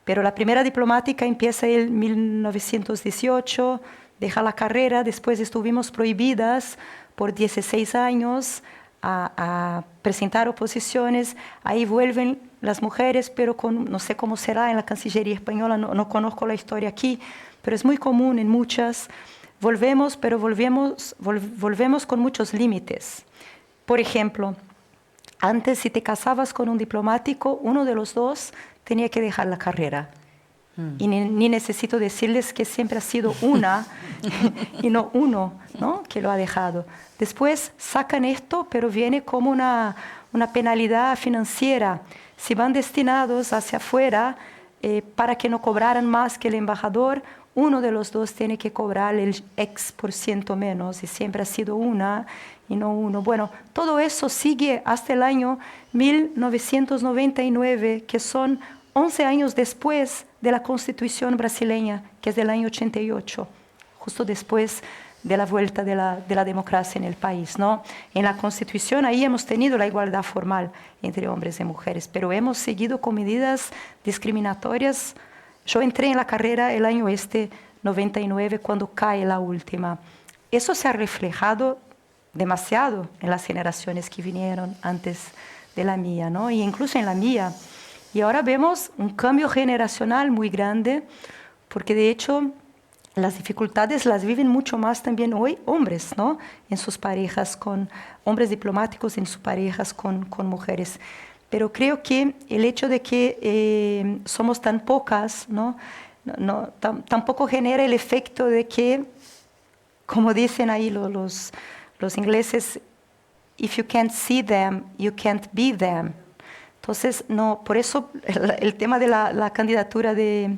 Pero la primera diplomática empieza en 1918, deja la carrera, después estuvimos prohibidas por 16 años a presentar oposiciones, ahí vuelven las mujeres, pero no sé cómo será en la Cancillería española, no conozco la historia aquí, pero es muy común en muchas. Volvemos, pero volvemos con muchos límites. Por ejemplo, antes, si te casabas con un diplomático, uno de los dos tenía que dejar la carrera. Y ni necesito decirles que siempre ha sido una y no uno, ¿no? que lo ha dejado. Después sacan esto, pero viene como una penalidad financiera. Si van destinados hacia afuera para que no cobraran más que el embajador, uno de los dos tiene que cobrar el X% menos, y siempre ha sido una y no uno. Bueno, todo eso sigue hasta el año 1999, que son 11 años después de la Constitución brasileña, que es del año 88, justo después de la vuelta de la democracia en el país, ¿no? En la Constitución ahí hemos tenido la igualdad formal entre hombres y mujeres, pero hemos seguido con medidas discriminatorias. Yo entré en la carrera el año 99, cuando cae la última. Eso se ha reflejado demasiado en las generaciones que vinieron antes de la mía, ¿no? Y incluso en la mía. Y ahora vemos un cambio generacional muy grande, porque de hecho las dificultades las viven mucho más también hoy hombres, ¿no? En sus parejas, con hombres diplomáticos en sus parejas con mujeres. Pero creo que el hecho de que somos tan pocas, ¿no? Tampoco genera el efecto de que, como dicen ahí los ingleses, if you can't see them, you can't be them. Entonces, por eso el tema de la candidatura de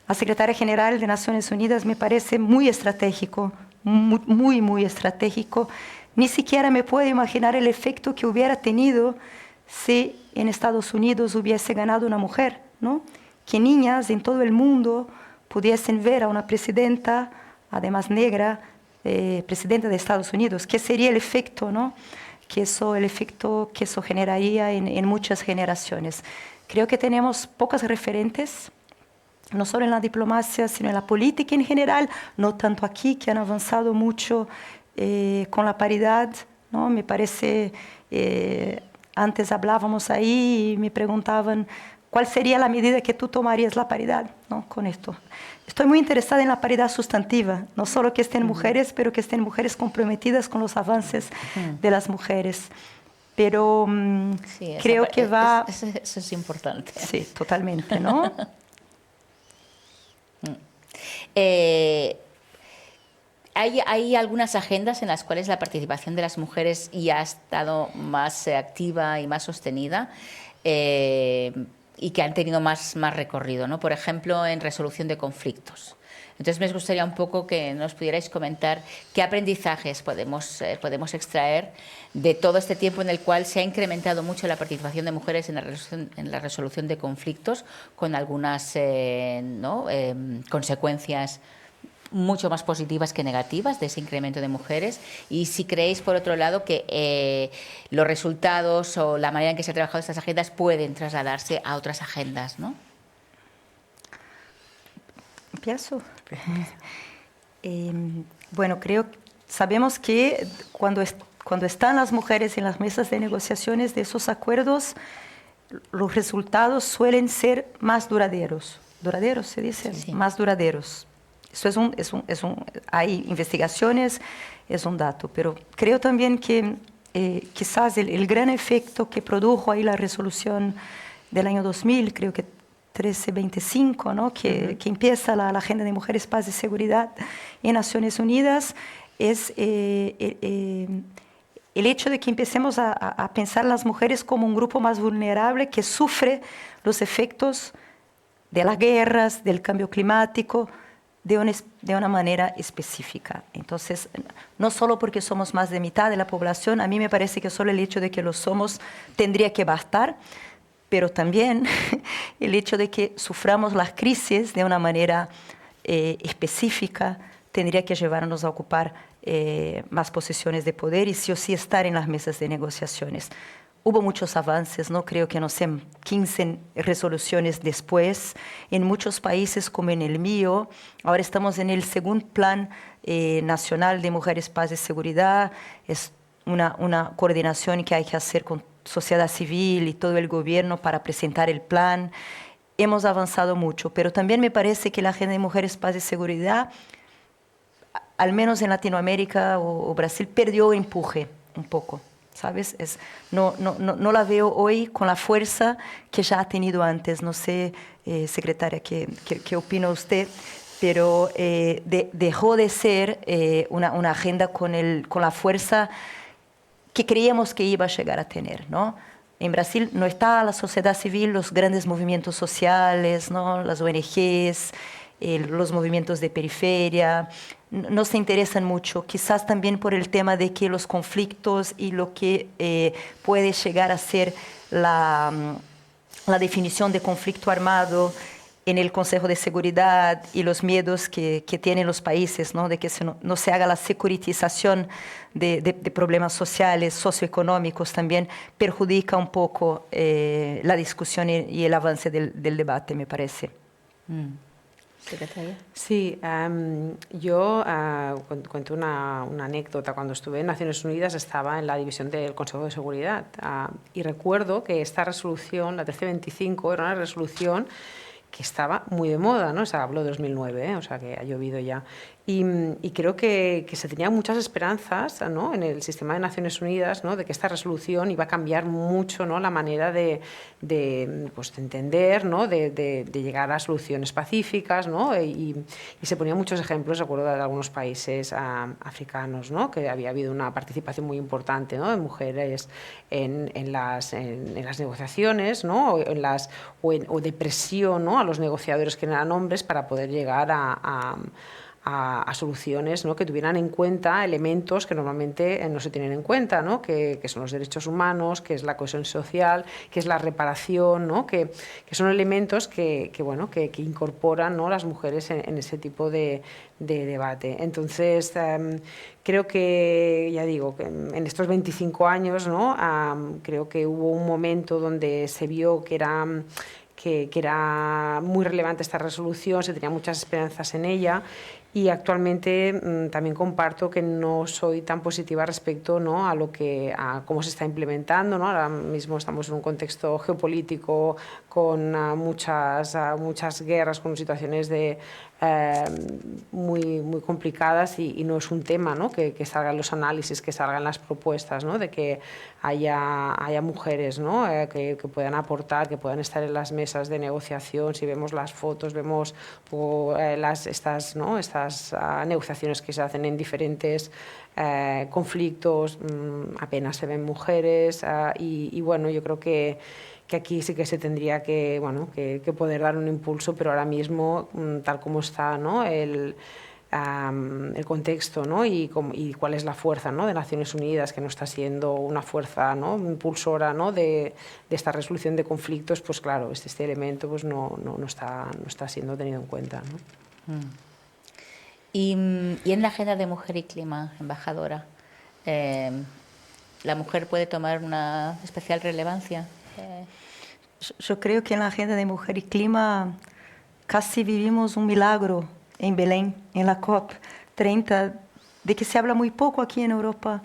la secretaria general de Naciones Unidas me parece muy estratégico, muy, muy estratégico. Ni siquiera me puedo imaginar el efecto que hubiera tenido si en Estados Unidos hubiese ganado una mujer, ¿no? Que niñas en todo el mundo pudiesen ver a una presidenta, además negra, presidenta de Estados Unidos. ¿Qué sería el efecto, no? El efecto que eso generaría en muchas generaciones. Creo que tenemos pocas referentes, no solo en la diplomacia, sino en la política en general, no tanto aquí, que han avanzado mucho con la paridad, ¿no? Me parece, antes hablábamos ahí y me preguntaban cuál sería la medida que tú tomarías la paridad, ¿no? Con esto. Estoy muy interesada en la paridad sustantiva, no solo que estén mujeres, pero que estén mujeres comprometidas con los avances de las mujeres. Pero sí, creo que va... Eso es importante. Sí, totalmente, ¿no? Hay algunas agendas en las cuales la participación de las mujeres ya ha estado más activa y más sostenida y que han tenido más recorrido, ¿no? Por ejemplo, en resolución de conflictos. Entonces, me gustaría un poco que nos pudierais comentar qué aprendizajes podemos extraer de todo este tiempo en el cual se ha incrementado mucho la participación de mujeres en la resolución de conflictos, con algunas consecuencias mucho más positivas que negativas de ese incremento de mujeres, y si creéis, por otro lado, que los resultados o la manera en que se ha trabajado estas agendas pueden trasladarse a otras agendas, ¿no? ¿Empiezo? Bueno, sabemos que cuando están las mujeres en las mesas de negociaciones de esos acuerdos, los resultados suelen ser más duraderos. ¿Duraderos se dice? Sí. Más duraderos. Eso hay investigaciones, es un dato, pero creo también que quizás el gran efecto que produjo ahí la resolución del año 2000, creo que 1325, ¿no? que empieza la Agenda de Mujeres, Paz y Seguridad en Naciones Unidas, es el hecho de que empecemos a pensar las mujeres como un grupo más vulnerable que sufre los efectos de las guerras, del cambio climático, de una manera específica. Entonces, no solo porque somos más de mitad de la población, a mí me parece que solo el hecho de que lo somos tendría que bastar, pero también el hecho de que suframos las crisis de una manera específica tendría que llevarnos a ocupar más posiciones de poder y sí o sí estar en las mesas de negociaciones. Hubo muchos avances, ¿no? Creo que, no sé, 15 resoluciones después, en muchos países como en el mío. Ahora estamos en el segundo Plan Nacional de Mujeres, Paz y Seguridad. Es una coordinación que hay que hacer con sociedad civil y todo el gobierno para presentar el plan. Hemos avanzado mucho, pero también me parece que la Agenda de Mujeres, Paz y Seguridad, al menos en Latinoamérica o Brasil, perdió empuje un poco. ¿Sabes? No la veo hoy con la fuerza que ya ha tenido antes. No sé, secretaria, qué opina usted, pero dejó de ser una agenda con la fuerza que creíamos que iba a llegar a tener, ¿no? En Brasil no está la sociedad civil, los grandes movimientos sociales, ¿no? Las ONGs, los movimientos de periferia, no se interesan mucho, quizás también por el tema de que los conflictos y lo que puede llegar a ser la definición de conflicto armado en el Consejo de Seguridad y los miedos que tienen los países, ¿no? De que no se haga la securitización de problemas sociales, socioeconómicos, también perjudica un poco la discusión y el avance del debate, me parece. Secretaria. Sí, yo cuento una anécdota. Cuando estuve en Naciones Unidas estaba en la división del Consejo de Seguridad y recuerdo que esta resolución, la 1325, era una resolución que estaba muy de moda, ¿no? O sea, hablo de 2009, o sea, que ha llovido ya. Y creo que se tenían muchas esperanzas, ¿no? En el sistema de Naciones Unidas, ¿no? De que esta resolución iba a cambiar mucho, ¿no? La manera de entender, ¿no? De llegar a soluciones pacíficas, ¿no? Y se ponían muchos ejemplos, recuerdo, de algunos países africanos, ¿no? Que había habido una participación muy importante, ¿no? De mujeres en las negociaciones, ¿no? O de presión, ¿no? A los negociadores que eran hombres para poder llegar a soluciones, ¿no? Que tuvieran en cuenta elementos que normalmente no se tienen en cuenta, ¿no? Que son los derechos humanos, que es la cohesión social, que es la reparación, ¿no? Que son elementos que incorporan, ¿no? Las mujeres en ese tipo de debate. Entonces, creo que, ya digo, que en estos 25 años, ¿no? Creo que hubo un momento donde se vio que era muy relevante esta resolución, se tenían muchas esperanzas en ella. Y actualmente también comparto que no soy tan positiva respecto, ¿no?, a cómo se está implementando, ¿no? Ahora mismo estamos en un contexto geopolítico con muchas guerras, con situaciones muy complicadas y no es un tema, ¿no?, que salgan los análisis, que salgan las propuestas, ¿no?, de que haya mujeres, ¿no?, que puedan aportar, que puedan estar en las mesas de negociación. Si vemos las fotos, vemos estas negociaciones que se hacen en diferentes conflictos, apenas se ven mujeres y bueno, yo creo que aquí sí que se tendría que poder dar un impulso, pero ahora mismo, tal como está, ¿no?, el contexto, ¿no?, y cuál es la fuerza, ¿no?, de Naciones Unidas, que no está siendo una fuerza, ¿no?, impulsora, ¿no?, de esta resolución de conflictos, pues claro, este elemento pues no está siendo tenido en cuenta, ¿no? Y en la agenda de mujer y clima, embajadora, ¿la mujer puede tomar una especial relevancia? Yo creo que en la agenda de mujer y clima casi vivimos un milagro en Belén, en la COP30, de que se habla muy poco aquí en Europa,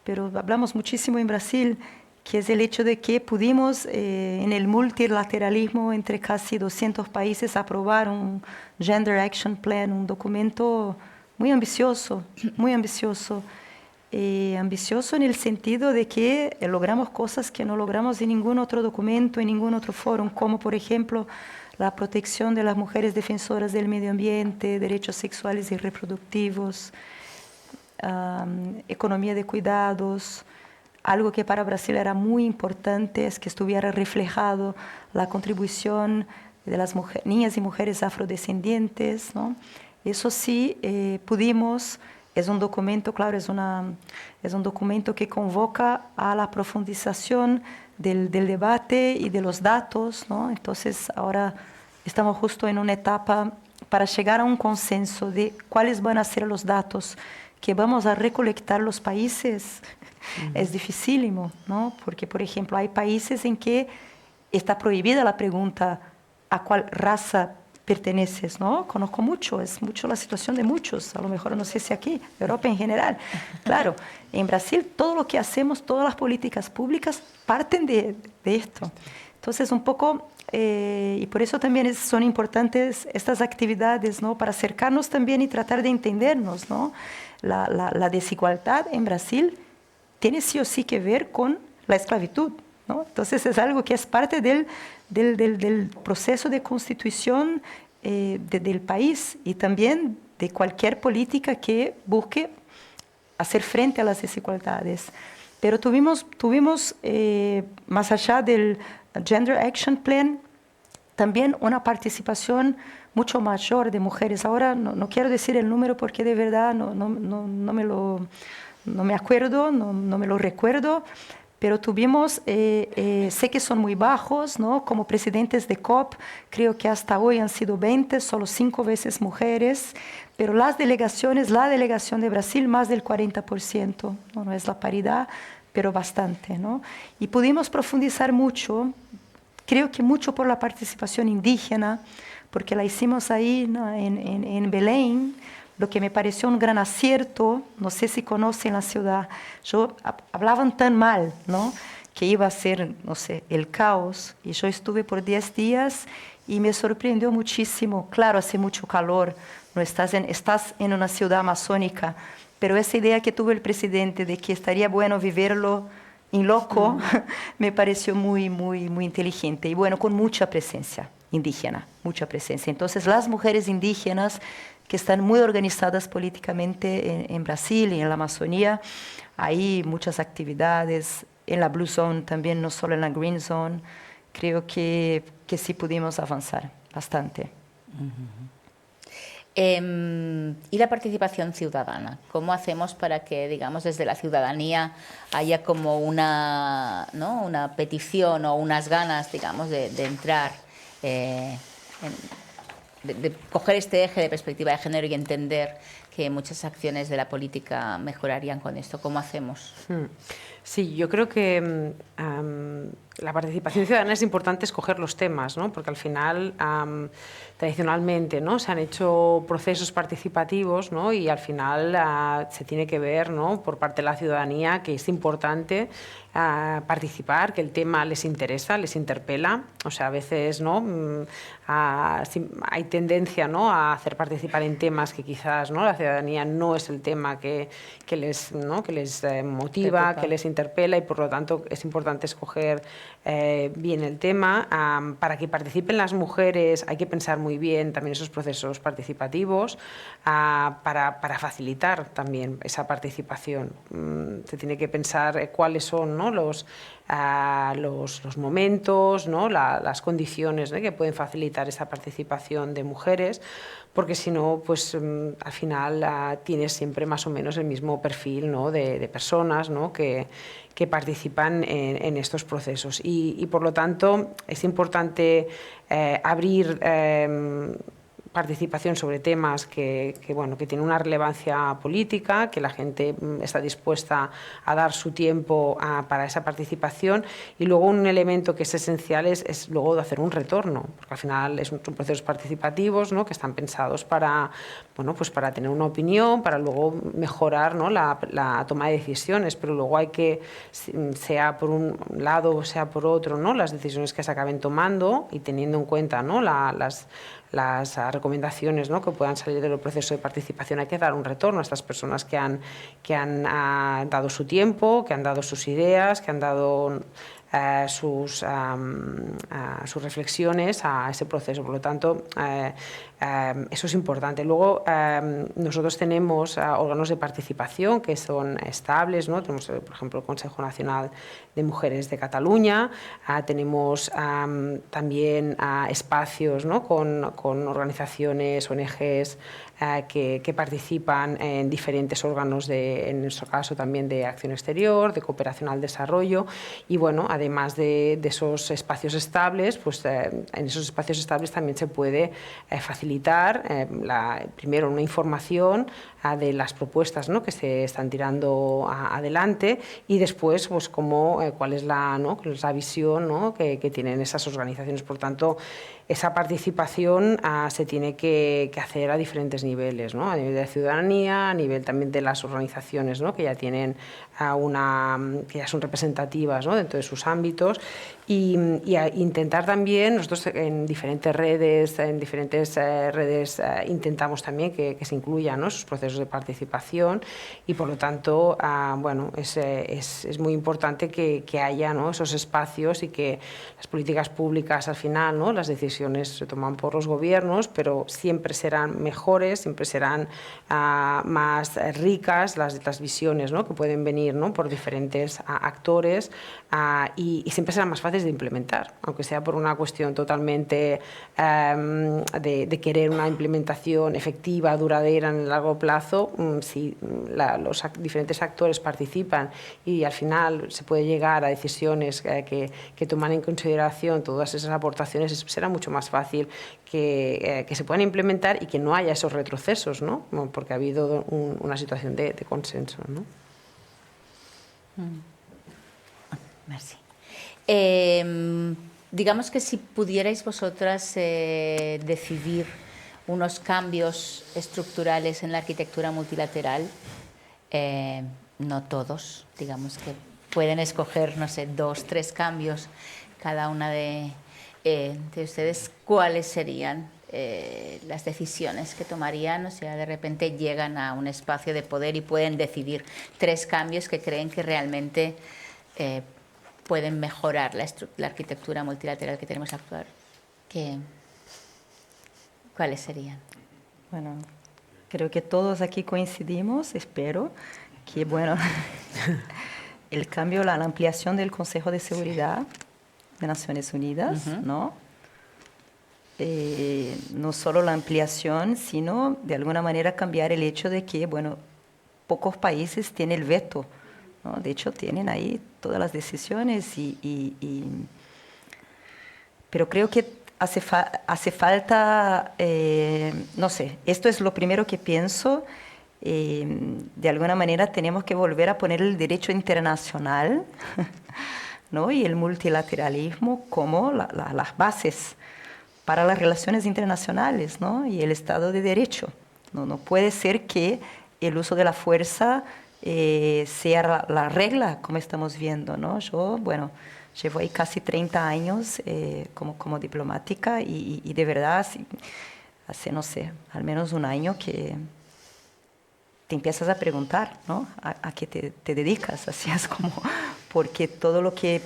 pero hablamos muchísimo en Brasil, que es el hecho de que pudimos en el multilateralismo entre casi 200 países aprobar un Gender Action Plan, un documento muy ambicioso, muy ambicioso. Ambicioso en el sentido de que logramos cosas que no logramos en ningún otro documento, en ningún otro foro, como por ejemplo la protección de las mujeres defensoras del medio ambiente, derechos sexuales y reproductivos, economía de cuidados. Algo que para Brasil era muy importante es que estuviera reflejado la contribución de las niñas y mujeres afrodescendientes, ¿no? Eso sí, pudimos. Es un documento, claro, es un documento que convoca a la profundización del debate y de los datos, ¿no? Entonces, ahora estamos justo en una etapa para llegar a un consenso de cuáles van a ser los datos que vamos a recolectar los países. Es dificílimo, ¿no? Porque, por ejemplo, hay países en que está prohibida la pregunta a cuál raza perteneces, ¿no? Conozco mucho, es mucho la situación de muchos, a lo mejor no sé si aquí, Europa en general. Claro, en Brasil todo lo que hacemos, todas las políticas públicas parten de esto. Entonces, un poco, y por eso también son importantes estas actividades, ¿no?, para acercarnos también y tratar de entendernos, ¿no? La desigualdad en Brasil tiene sí o sí que ver con la esclavitud, ¿no? Entonces, es algo que es parte del proceso de constitución del país y también de cualquier política que busque hacer frente a las desigualdades. Pero tuvimos más allá del Gender Action Plan, también una participación mucho mayor de mujeres. Ahora no quiero decir el número porque de verdad no me acuerdo, no me lo recuerdo, pero tuvimos, sé que son muy bajos, ¿no?, como presidentes de COP, creo que hasta hoy han sido 20, solo 5 veces mujeres, pero la delegación de Brasil, más del 40%, no es la paridad, pero bastante, ¿no? Y pudimos profundizar mucho, creo que mucho por la participación indígena, porque la hicimos ahí, ¿no?, en Belén. Lo que me pareció un gran acierto, no sé si conocen la ciudad, hablaban tan mal, ¿no?, que iba a ser, no sé, el caos, y yo estuve por 10 días y me sorprendió muchísimo. Claro, hace mucho calor, no estás en una ciudad amazónica, pero esa idea que tuvo el presidente de que estaría bueno vivirlo en loco, me pareció muy, muy, muy inteligente, y bueno, con mucha presencia indígena, mucha presencia. Entonces, las mujeres indígenas que están muy organizadas políticamente en Brasil y en la Amazonía. Hay muchas actividades en la Blue Zone también, no solo en la Green Zone. Creo que sí pudimos avanzar bastante. ¿Y la participación ciudadana? ¿Cómo hacemos para que, digamos, desde la ciudadanía haya como una petición o unas ganas, digamos, de entrar de coger este eje de perspectiva de género y entender que muchas acciones de la política mejorarían con esto. ¿Cómo hacemos? Sí, yo creo que la participación ciudadana es importante escoger los temas, ¿no? Porque al final, tradicionalmente, ¿no?, se han hecho procesos participativos, ¿no?, y al final se tiene que ver, ¿no?, por parte de la ciudadanía que es importante participar, que el tema les interesa, les interpela. O sea, a veces, ¿no?, hay tendencia, ¿no?, a hacer participar en temas que quizás, ¿no?, la ciudadanía no es el tema que les motiva, Preocupa. que les interpela, y por lo tanto es importante escoger bien el tema. Para que participen las mujeres hay que pensar muy bien también esos procesos participativos para facilitar también esa participación. Se tiene que pensar cuáles son, ¿no?, los momentos, ¿no?, las condiciones, ¿no?, que pueden facilitar esa participación de mujeres, porque si no, pues al final tienes siempre más o menos el mismo perfil, ¿no?, de personas, ¿no?, que participan en estos procesos. Y por lo tanto es importante abrir participación sobre temas que tienen una relevancia política, que la gente está dispuesta a dar su tiempo para esa participación. Y luego un elemento que es esencial es luego de hacer un retorno, porque al final son procesos participativos, ¿no?, que están pensados para tener una opinión, para luego mejorar, ¿no?, la toma de decisiones, pero luego hay que, sea por un lado o sea por otro, ¿no?, las decisiones que se acaben tomando y teniendo en cuenta, ¿no?, las recomendaciones, ¿no?, que puedan salir del proceso de participación, hay que dar un retorno a estas personas que han dado su tiempo, que han dado sus ideas, que han dado sus reflexiones a ese proceso. Por lo tanto, eso es importante. Luego, nosotros tenemos órganos de participación que son estables, ¿no? Tenemos, por ejemplo, el Consejo Nacional de Mujeres de Cataluña, tenemos también espacios, ¿no?, con organizaciones, ONGs, que participan en diferentes órganos, en nuestro caso también de acción exterior, de cooperación al desarrollo. Y bueno, además de esos espacios estables, pues en esos espacios estables también se puede facilitar primero una información de las propuestas, ¿no?, que se están tirando adelante, y después pues cuál es la visión, ¿no?, que tienen esas organizaciones. Por tanto, esa participación se tiene que hacer a diferentes niveles, ¿no?, a nivel de ciudadanía, a nivel también de las organizaciones, ¿no?, que ya tienen que ya son representativas, ¿no?, dentro de sus ámbitos, y a intentar también, nosotros en diferentes redes intentamos también que se incluyan, ¿no?, esos procesos de participación, y por lo tanto es muy importante que haya, ¿no?, esos espacios, y que las políticas públicas al final, ¿no?, las decisiones se toman por los gobiernos, pero siempre serán mejores, siempre serán más ricas las visiones, ¿no?, que pueden venir, ¿no?, por diferentes actores, y siempre serán más fáciles de implementar, aunque sea por una cuestión totalmente de querer una implementación efectiva, duradera en el largo plazo. Si los diferentes actores participan y al final se puede llegar a decisiones que toman en consideración todas esas aportaciones, será mucho más fácil que se puedan implementar y que no haya esos retrocesos, ¿no?, porque ha habido una situación de consenso, ¿no? Merci. Digamos que si pudierais vosotras decidir unos cambios estructurales en la arquitectura multilateral, no todos, digamos que pueden escoger, no sé, 2, 3 cambios cada una de ustedes, ¿cuáles serían las decisiones que tomarían? O sea, de repente llegan a un espacio de poder y pueden decidir 3 cambios que creen que realmente pueden mejorar la arquitectura multilateral que tenemos actual. ¿Cuáles serían? Bueno, creo que todos aquí coincidimos, espero, que el cambio, la ampliación del Consejo de Seguridad de Naciones Unidas, ¿no? No solo la ampliación, sino de alguna manera cambiar el hecho de que, pocos países tienen el veto, ¿no? De hecho, tienen ahí todas las decisiones, pero creo que hace falta, no sé, esto es lo primero que pienso, de alguna manera tenemos que volver a poner el derecho internacional, ¿no? Y el multilateralismo como las bases para las relaciones internacionales, ¿no? Y el Estado de Derecho. No puede ser que el uso de la fuerza sea la regla, como estamos viendo, ¿no? Yo, bueno, llevo ahí casi 30 años como diplomática y de verdad, hace, no sé, al menos un año que te empiezas a preguntar, ¿no? ¿A qué te dedicas? Así es como, porque todo lo que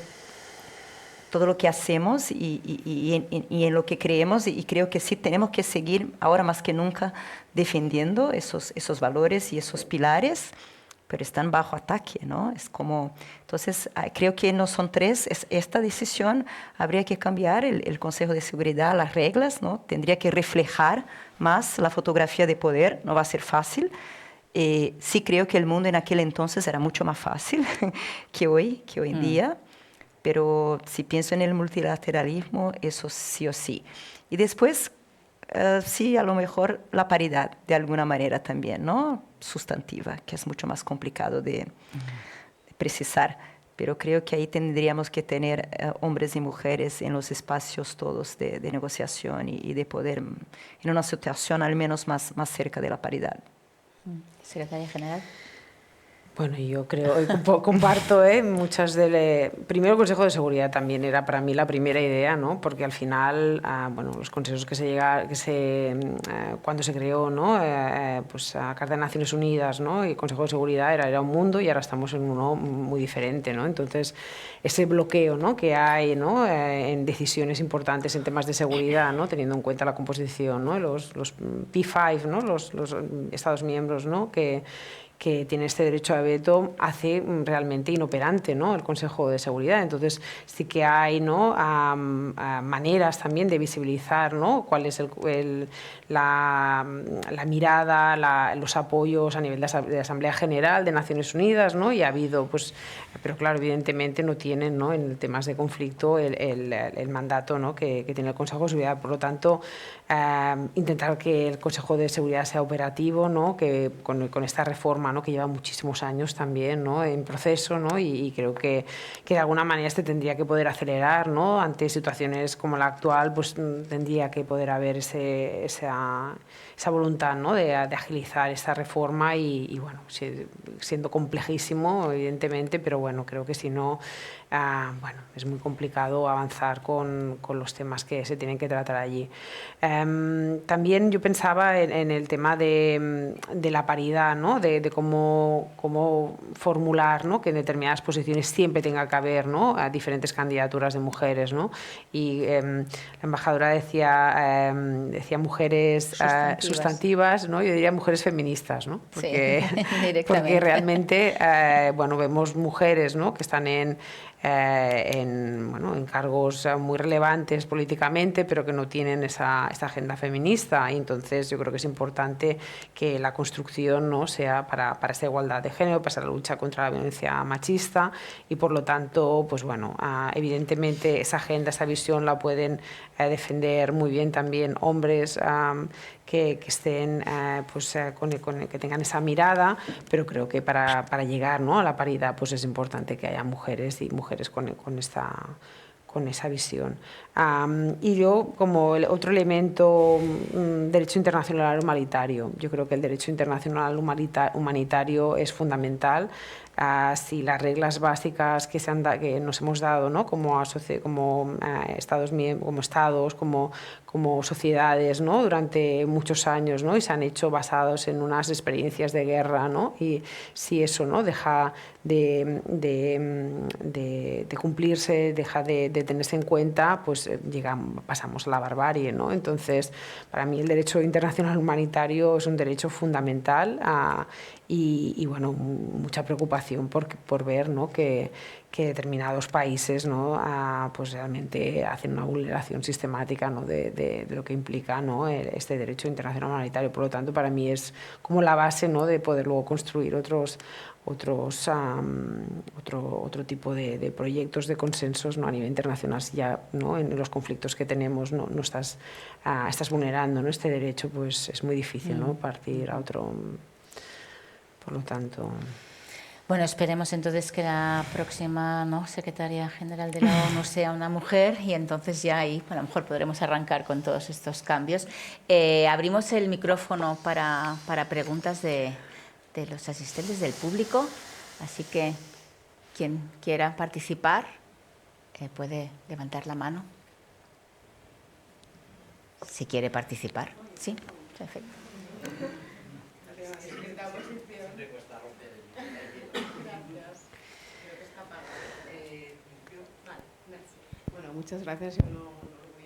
hacemos y en lo que creemos, y creo que sí tenemos que seguir ahora más que nunca defendiendo esos valores y esos pilares, pero están bajo ataque, ¿no? Es como, entonces, creo que no son tres, esta decisión habría que cambiar el Consejo de Seguridad, las reglas, ¿no? Tendría que reflejar más la fotografía de poder, no va a ser fácil. Sí creo que el mundo en aquel entonces era mucho más fácil que hoy en día. Pero si pienso en el multilateralismo, eso sí o sí. Y después, sí, a lo mejor la paridad, de alguna manera también, ¿no? Sustantiva, que es mucho más complicado de precisar. Pero creo que ahí tendríamos que tener hombres y mujeres en los espacios todos de negociación y de poder, en una situación al menos más cerca de la paridad. Secretaria General. Bueno, yo creo, comparto muchas primero el Consejo de Seguridad también era para mí la primera idea, ¿no? Porque al final, bueno, los consejos cuando se creó, ¿no? Pues la Carta de Naciones Unidas, ¿no? Y el Consejo de Seguridad era un mundo y ahora estamos en uno muy diferente, ¿no? Entonces, ese bloqueo, ¿no? Que hay, ¿no? En decisiones importantes en temas de seguridad, ¿no? Teniendo en cuenta la composición, ¿no? Los P5, ¿no? Los Estados miembros, ¿no? que tiene este derecho a veto, hace realmente inoperante, ¿no? El Consejo de Seguridad. Entonces, sí que hay, ¿no? Maneras también de visibilizar, ¿no? Cuál es la mirada, los apoyos a nivel de Asamblea General de Naciones Unidas, ¿no? Y ha habido, pues, pero claro, evidentemente no tienen, ¿no? En temas de conflicto el mandato, ¿no? que tiene el Consejo de Seguridad. Por lo tanto, intentar que el Consejo de Seguridad sea operativo, ¿no? Que con esta reforma, ¿no? Que lleva muchísimos años también, ¿no? En proceso, ¿no? Y creo que de alguna manera tendría que poder acelerar, ¿no? Ante situaciones como la actual, pues tendría que poder haber esa voluntad, ¿no? de agilizar esta reforma y bueno, siendo complejísimo, evidentemente, pero bueno, creo que si no, bueno, es muy complicado avanzar con los temas que se tienen que tratar allí. También yo pensaba en el tema de la paridad, ¿no? De cómo formular, ¿no? Que en determinadas posiciones siempre tenga que haber, ¿no? Diferentes candidaturas de mujeres, ¿no? Y la embajadora decía mujeres sustantivas, ¿no? Yo diría mujeres feministas, ¿no? Porque, sí, porque realmente bueno, vemos mujeres, ¿no? Que están en cargos muy relevantes políticamente, pero que no tienen esta agenda feminista. Y entonces yo creo que es importante que la construcción, ¿no? sea para esta igualdad de género, para la lucha contra la violencia machista y por lo tanto, pues bueno, evidentemente esa agenda, esa visión la pueden defender muy bien también hombres que estén que tengan esa mirada, pero creo que para llegar, ¿no? a la paridad pues es importante que haya mujeres y mujeres con esa visión. Y yo, como otro elemento, derecho internacional humanitario. Yo creo que el derecho internacional humanitario es fundamental. Si las reglas básicas que nos hemos dado, ¿no? como estados, como sociedades, ¿no? durante muchos años, ¿no? y se han hecho basados en unas experiencias de guerra, ¿no? y si eso, ¿no? deja de cumplirse, deja de tenerse en cuenta, pues pasamos a la barbarie, ¿no? Entonces, para mí el derecho internacional humanitario es un derecho fundamental y bueno, mucha preocupación por ver, ¿no? que determinados países, ¿no? pues realmente hacen una vulneración sistemática, ¿no? de lo que implica, ¿no? este derecho internacional humanitario. Por lo tanto, para mí es como la base, ¿no? de poder luego construir otro tipo de proyectos, de consensos, ¿no? a nivel internacional. Si ya, ¿no? en los conflictos que tenemos no estás vulnerando, ¿no? este derecho, pues es muy difícil, ¿no? partir a otro Por lo tanto... Bueno, esperemos entonces que la próxima secretaria general de la ONU sea una mujer y entonces ya ahí a lo mejor podremos arrancar con todos estos cambios. Abrimos el micrófono para preguntas de los asistentes del público, así que quien quiera participar puede levantar la mano. Si quiere participar. Sí, perfecto. Bueno, muchas gracias. Es un orgullo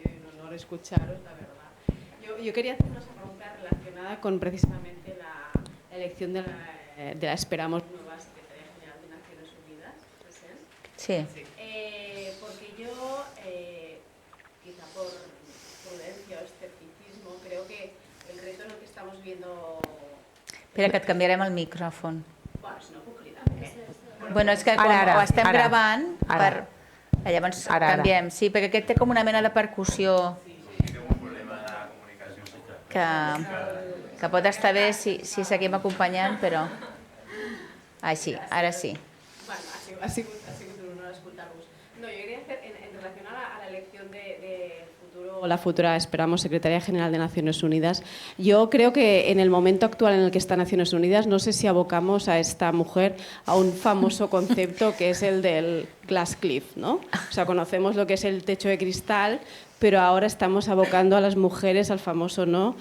y un honor escucharos, la verdad. Yo quería hacer una pregunta relacionada con precisamente la elección de la esperamos nueva Secretaria General de Naciones Unidas. Sí. Porque yo, quizá por prudencia o escepticismo, creo que el reto en el que estamos viendo... Espera, que et canviarem el micròfon. Bueno, si no puc cridar. Bueno, és que quan ho estem gravant, llavors canviem. Sí, perquè aquest té com una mena de percussió que pot estar bé si seguim acompanyant, però... Així, ara sí. Bueno, ha sigut un honor escoltar-vos. No, yo quería hacer, en relación a la elección de futuro, o la futura, esperamos, Secretaria General de Naciones Unidas, yo creo que en el momento actual en el que está Naciones Unidas, no sé si abocamos a esta mujer a un famoso concepto que es el del glass cliff, ¿no? O sea, conocemos lo que es el techo de cristal, pero ahora estamos abocando a las mujeres al famoso, ¿no?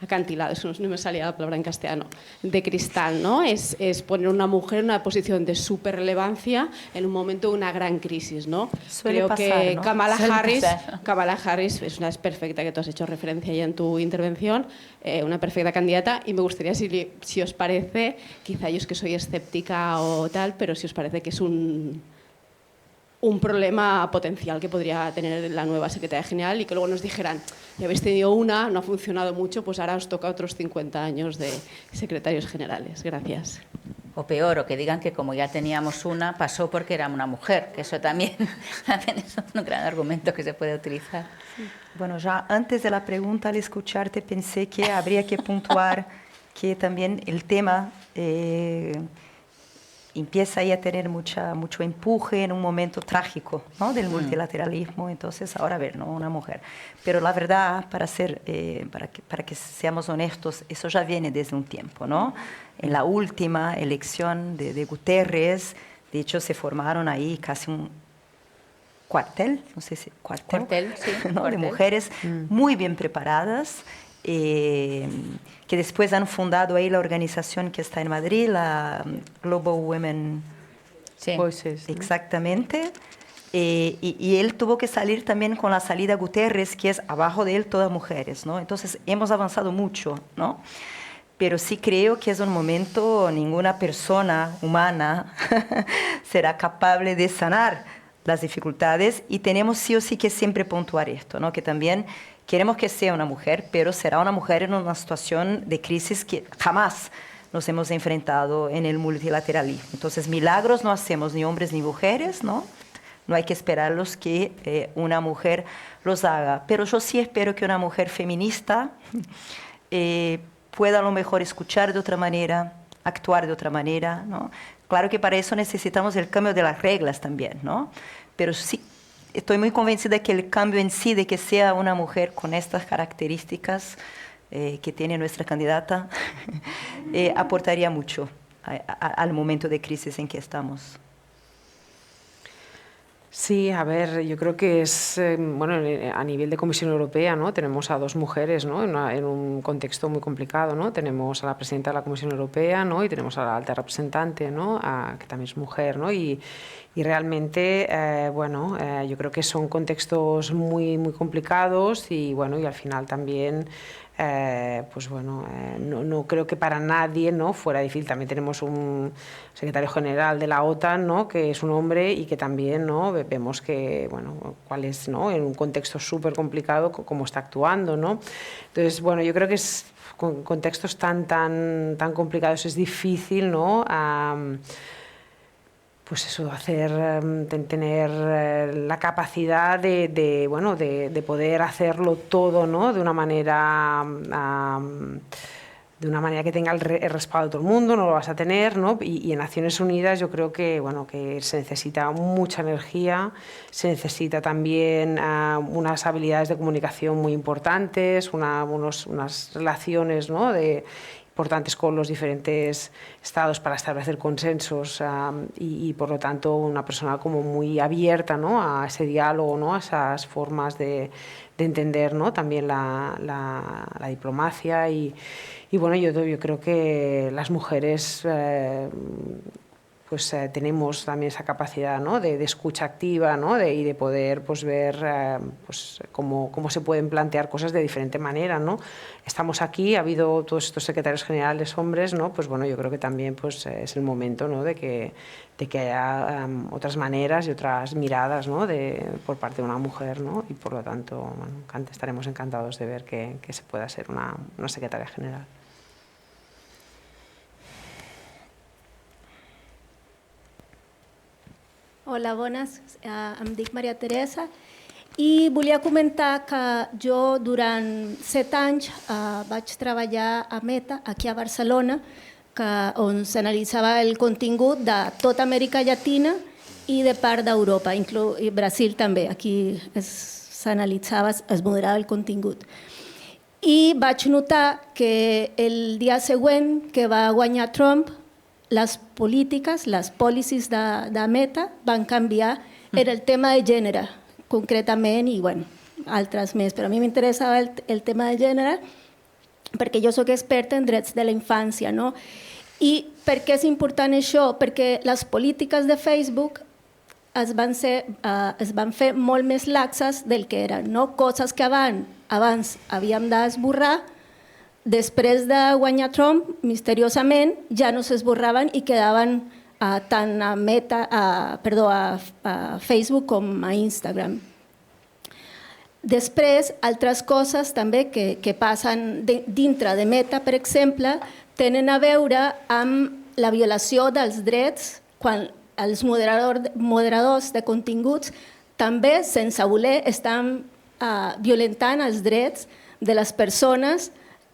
Acantilado, eso no me salía la palabra en castellano, de cristal, ¿no? Es poner una mujer en una posición de súper relevancia en un momento de una gran crisis, ¿no? Suele pasar, que ¿no? Kamala Harris es perfecta, que tú has hecho referencia ya en tu intervención, una perfecta candidata, y me gustaría, si os parece, quizá yo es que soy escéptica o tal, pero si os parece que es un problema potencial que podría tener la nueva secretaria general y que luego nos dijeran, ya habéis tenido una, no ha funcionado mucho, pues ahora os toca otros 50 años de secretarios generales. Gracias. O peor, o que digan que como ya teníamos una, pasó porque era una mujer, que eso también es un gran argumento que se puede utilizar. Sí. Bueno, ya antes de la pregunta, al escucharte, pensé que habría que puntuar que también el tema... empieza ahí a tener mucho empuje en un momento trágico, ¿no? Del multilateralismo. Entonces, ahora a ver, ¿no? Una mujer. Pero la verdad, para que seamos honestos, eso ya viene desde un tiempo, ¿no? En la última elección de Guterres, de hecho, se formaron ahí casi un cuartel, no sé si cuartel, sí, ¿no? cuartel. De mujeres muy bien preparadas, que después han fundado ahí la organización que está en Madrid, la Global Women Voices. Exactamente. Y él tuvo que salir también con la salida Guterres, que es abajo de él todas mujeres, ¿no? Entonces hemos avanzado mucho, ¿no? Pero sí creo que es un momento, ninguna persona humana será capaz de sanar las dificultades, y tenemos sí o sí que siempre puntuar esto, ¿no? Que también queremos que sea una mujer, pero será una mujer en una situación de crisis que jamás nos hemos enfrentado en el multilateralismo. Entonces, milagros no hacemos ni hombres ni mujeres, ¿no? No hay que esperarlos que una mujer los haga. Pero yo sí espero que una mujer feminista pueda a lo mejor escuchar de otra manera, actuar de otra manera, ¿no? Claro que para eso necesitamos el cambio de las reglas también, ¿no? Pero sí, estoy muy convencida que el cambio en sí, de que sea una mujer con estas características que tiene nuestra candidata, aportaría mucho al momento de crisis en que estamos. Sí, a ver, yo creo que es, bueno, a nivel de Comisión Europea, ¿no? Tenemos a dos mujeres, ¿no? En un contexto muy complicado, ¿no? Tenemos a la presidenta de la Comisión Europea, ¿no? Y tenemos a la alta representante, ¿no? Que también es mujer, ¿no? Y realmente, bueno, yo creo que son contextos muy, muy complicados y, bueno, y al final también... pues bueno, no creo que para nadie, ¿no? Fuera difícil. También tenemos un secretario general de la OTAN, ¿no? Que es un hombre y que también, ¿no? Vemos que, bueno, cuál es, ¿no? En un contexto súper complicado cómo está actuando, ¿no? Entonces, bueno, yo creo que es, con contextos tan complicados es difícil, ¿no? Pues eso, tener la capacidad de poder hacerlo todo, ¿no? De una manera de una manera que tenga el respaldo de todo el mundo, no lo vas a tener, ¿no? Y en Naciones Unidas yo creo que, bueno, que se necesita mucha energía, se necesita también unas habilidades de comunicación muy importantes, unas relaciones, ¿no? importantes con los diferentes estados para establecer consensos y por lo tanto una persona como muy abierta, ¿no? A ese diálogo, ¿no? A esas formas de entender, ¿no? También la diplomacia y bueno, yo creo que las mujeres pues tenemos también esa capacidad, ¿no? de escucha activa, ¿no? y de poder pues, ver pues, cómo se pueden plantear cosas de diferente manera, ¿no? Estamos aquí, ha habido todos estos secretarios generales hombres, ¿no? Pues bueno, yo creo que también pues, es el momento, ¿no? de que haya otras maneras y otras miradas, ¿no? por parte de una mujer, ¿no? Y por lo tanto bueno, estaremos encantados de ver que se pueda ser una secretaria general. Hola, bones. Em dic Maria Teresa i volia comentar que jo durant 7 anys vaig treballar a Meta, aquí a Barcelona, on s'analitzava el contingut de tota Amèrica Llatina i de part d'Europa, i Brasil també. Aquí s'analitzava, es moderava el contingut. I vaig notar que el dia següent que va guanyar Trump, les polítiques, les policies de Meta van canviar. Era el tema de gènere, concretament, i bueno, altres més. Però a mi m'interessava el tema de gènere perquè jo soc experta en drets de la infància, no? I per què és important això? Perquè les polítiques de Facebook es van fer molt més laxes del que eren, no? Coses que abans havíem d'esborrar, després de guanyar Trump, misteriosament, ja no s'esborraven i quedaven tant a Facebook com a Instagram. Després, altres coses també que passen dintre de Meta, per exemple, tenen a veure amb la violació dels drets quan els moderadors de continguts també, sense voler, estan violentant els drets de les persones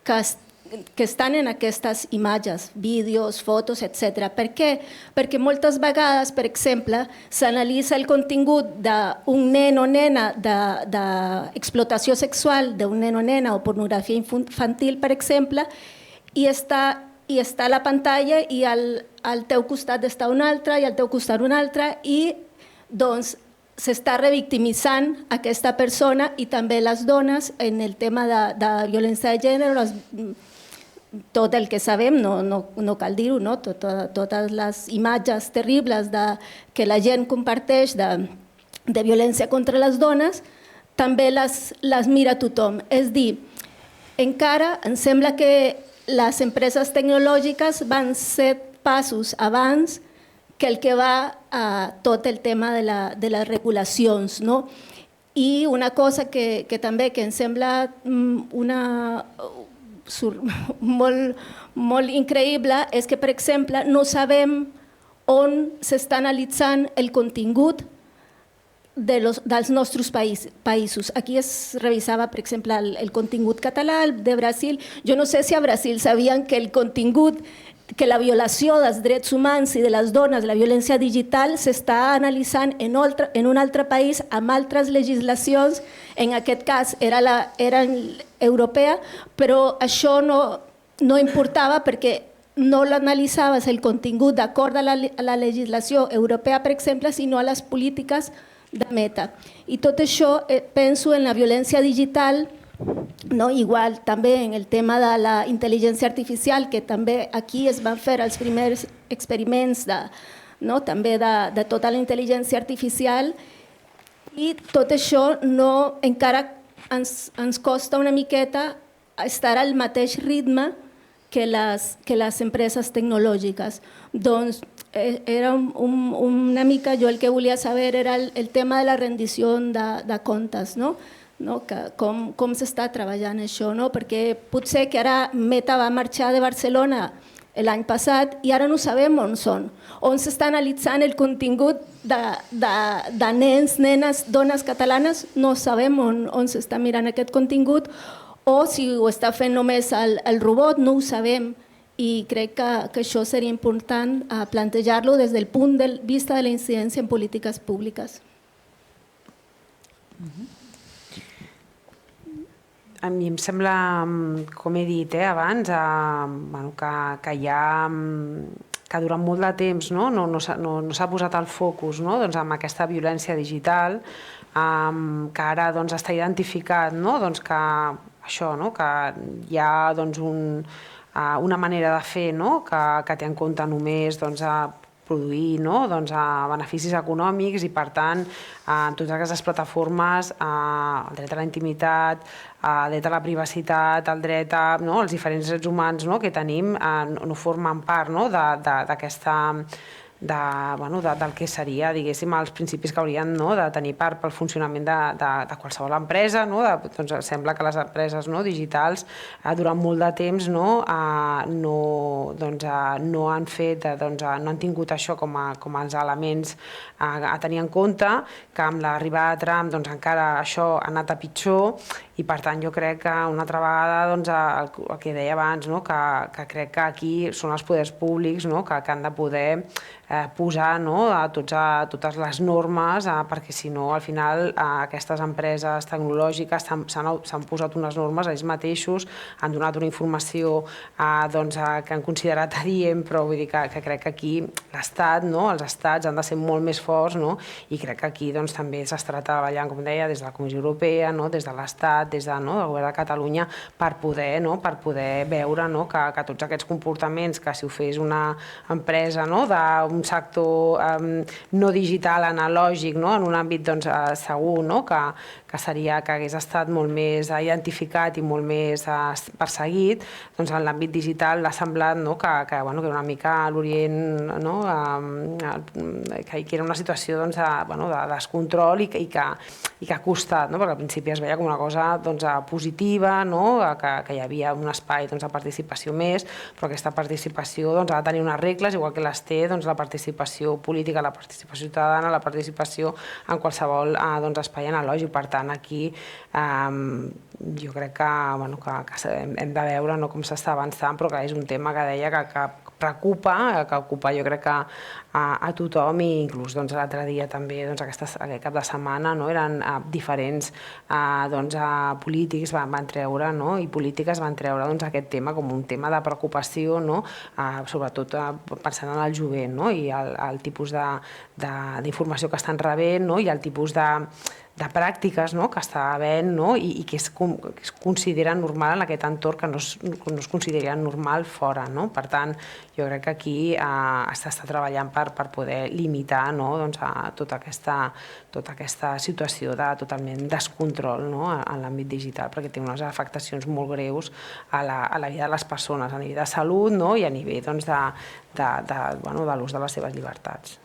que estan en aquestes imatges, vídeos, fotos, etc. Per què? Perquè moltes vegades, per exemple, s'analitza el contingut d'un nen o nena d'explotació sexual d'un nen o nena o pornografia infantil, per exemple, i està a la pantalla i al teu costat està un altre i al teu costat un altre i doncs s'està revictimitzant aquesta persona i també les dones en el tema de violència de gènere, tot el que sabem, no cal dir-ho, no? Totes les imatges terribles que la gent comparteix de violència contra les dones, també les mira tothom. És dir, encara em sembla que les empreses tecnològiques van 7 passos abans que el que va a tot el tema de les regulacions, no? I una cosa que també que em sembla molt increïble és que, per exemple, no sabem on s'està analitzant el contingut dels nostres països. Aquí es revisava, per exemple, el contingut català de Brasil. Jo no sé si a Brasil sabien que el contingut, que la violació dels drets humans i de les dones, la violència digital, s'està analitzant en un altre país amb altres legislacions. En aquest cas era europea, però això no importava perquè no l'analitzaves el contingut d'acord a la legislació europea, per exemple, sinó a les polítiques de Meta. I tot això penso en la violència digital, no? Igual també en el tema de la intel·ligència artificial, que també aquí es van fer els primers experiments també de tota la intel·ligència artificial, i tot això encara ens costa una miqueta estar al mateix ritme que les empreses tecnològiques. Doncs era una mica, jo el que volia saber era el tema de la rendició de comptes, no? Com s'està treballant això, no? Perquè potser que ara Meta va marxar de Barcelona l'any passat i ara no sabem on són, on s'està analitzant el contingut de nens, nenes, dones catalanes, no sabem on s'està mirant aquest contingut, o si ho està fent només el robot, no ho sabem. I crec que això seria important plantejar-lo des del punt de vista de la incidència en polítiques públiques. A mi em sembla, com he dit abans, que hi ha que durant molt de temps no s'ha posat el focus doncs, en aquesta violència digital, que ara està identificat que això, que hi ha una manera de fer que té en compte només produir beneficis econòmics i, per tant, en totes aquestes plataformes, el dret a la intimitat, el dret a la privacitat, el dret als diferents drets humans que tenim no formen part d'aquesta del que seria, diguéssim, els principis que haurien de tenir part pel funcionament de qualsevol empresa. Doncs sembla que les empreses digitals durant molt de temps no han fet, no han tingut això com els elements a tenir en compte, que amb l'arribada de Trump encara això ha anat a pitjor, i per tant jo crec que una altra vegada el que deia abans, que crec que aquí són els poders públics que han de poder posar totes les normes, perquè si no al final aquestes empreses tecnològiques s'han posat unes normes a ells mateixos, han donat una informació que han considerat adient, però vull dir que crec que aquí l'Estat, els estats han de ser molt més forts, i crec que aquí també s'estarà treballant, com deia, des de la Comissió Europea, des de l'Estat, des del Govern de Catalunya, per poder veure que tots aquests comportaments que si ho fes una empresa d'un sector no digital, analògic, en un àmbit segur, que hagués estat molt més identificat i molt més perseguit, doncs en l'àmbit digital l'ha semblat que una mica a l'Orient, que era una situació de descontrol i que ha costat, perquè al principi es veia com una cosa positiva, que hi havia un espai de participació més, però aquesta participació ha de tenir unes regles, igual que les té la participació política, la participació ciutadana, la participació en qualsevol espai analògic. Per tant, aquí jo crec que hem de veure com s'està avançant, però que és un tema que deia que preocupa, que ocupa jo crec que a tothom, i inclús l'altre dia també, aquest cap de setmana, eren diferents polítics van treure i polítiques van treure aquest tema com un tema de preocupació, sobretot pensant en el jovent i el tipus d'informació que estan rebent i el tipus de pràctiques que està havent i que es considera normal en aquest entorn, que no es considera normal fora. Per tant, jo crec que aquí s'està treballant per poder limitar tota aquesta situació de totalment descontrol en l'àmbit digital, perquè té unes afectacions molt greus a la vida de les persones, a nivell de salut i a nivell de l'ús de les seves llibertats.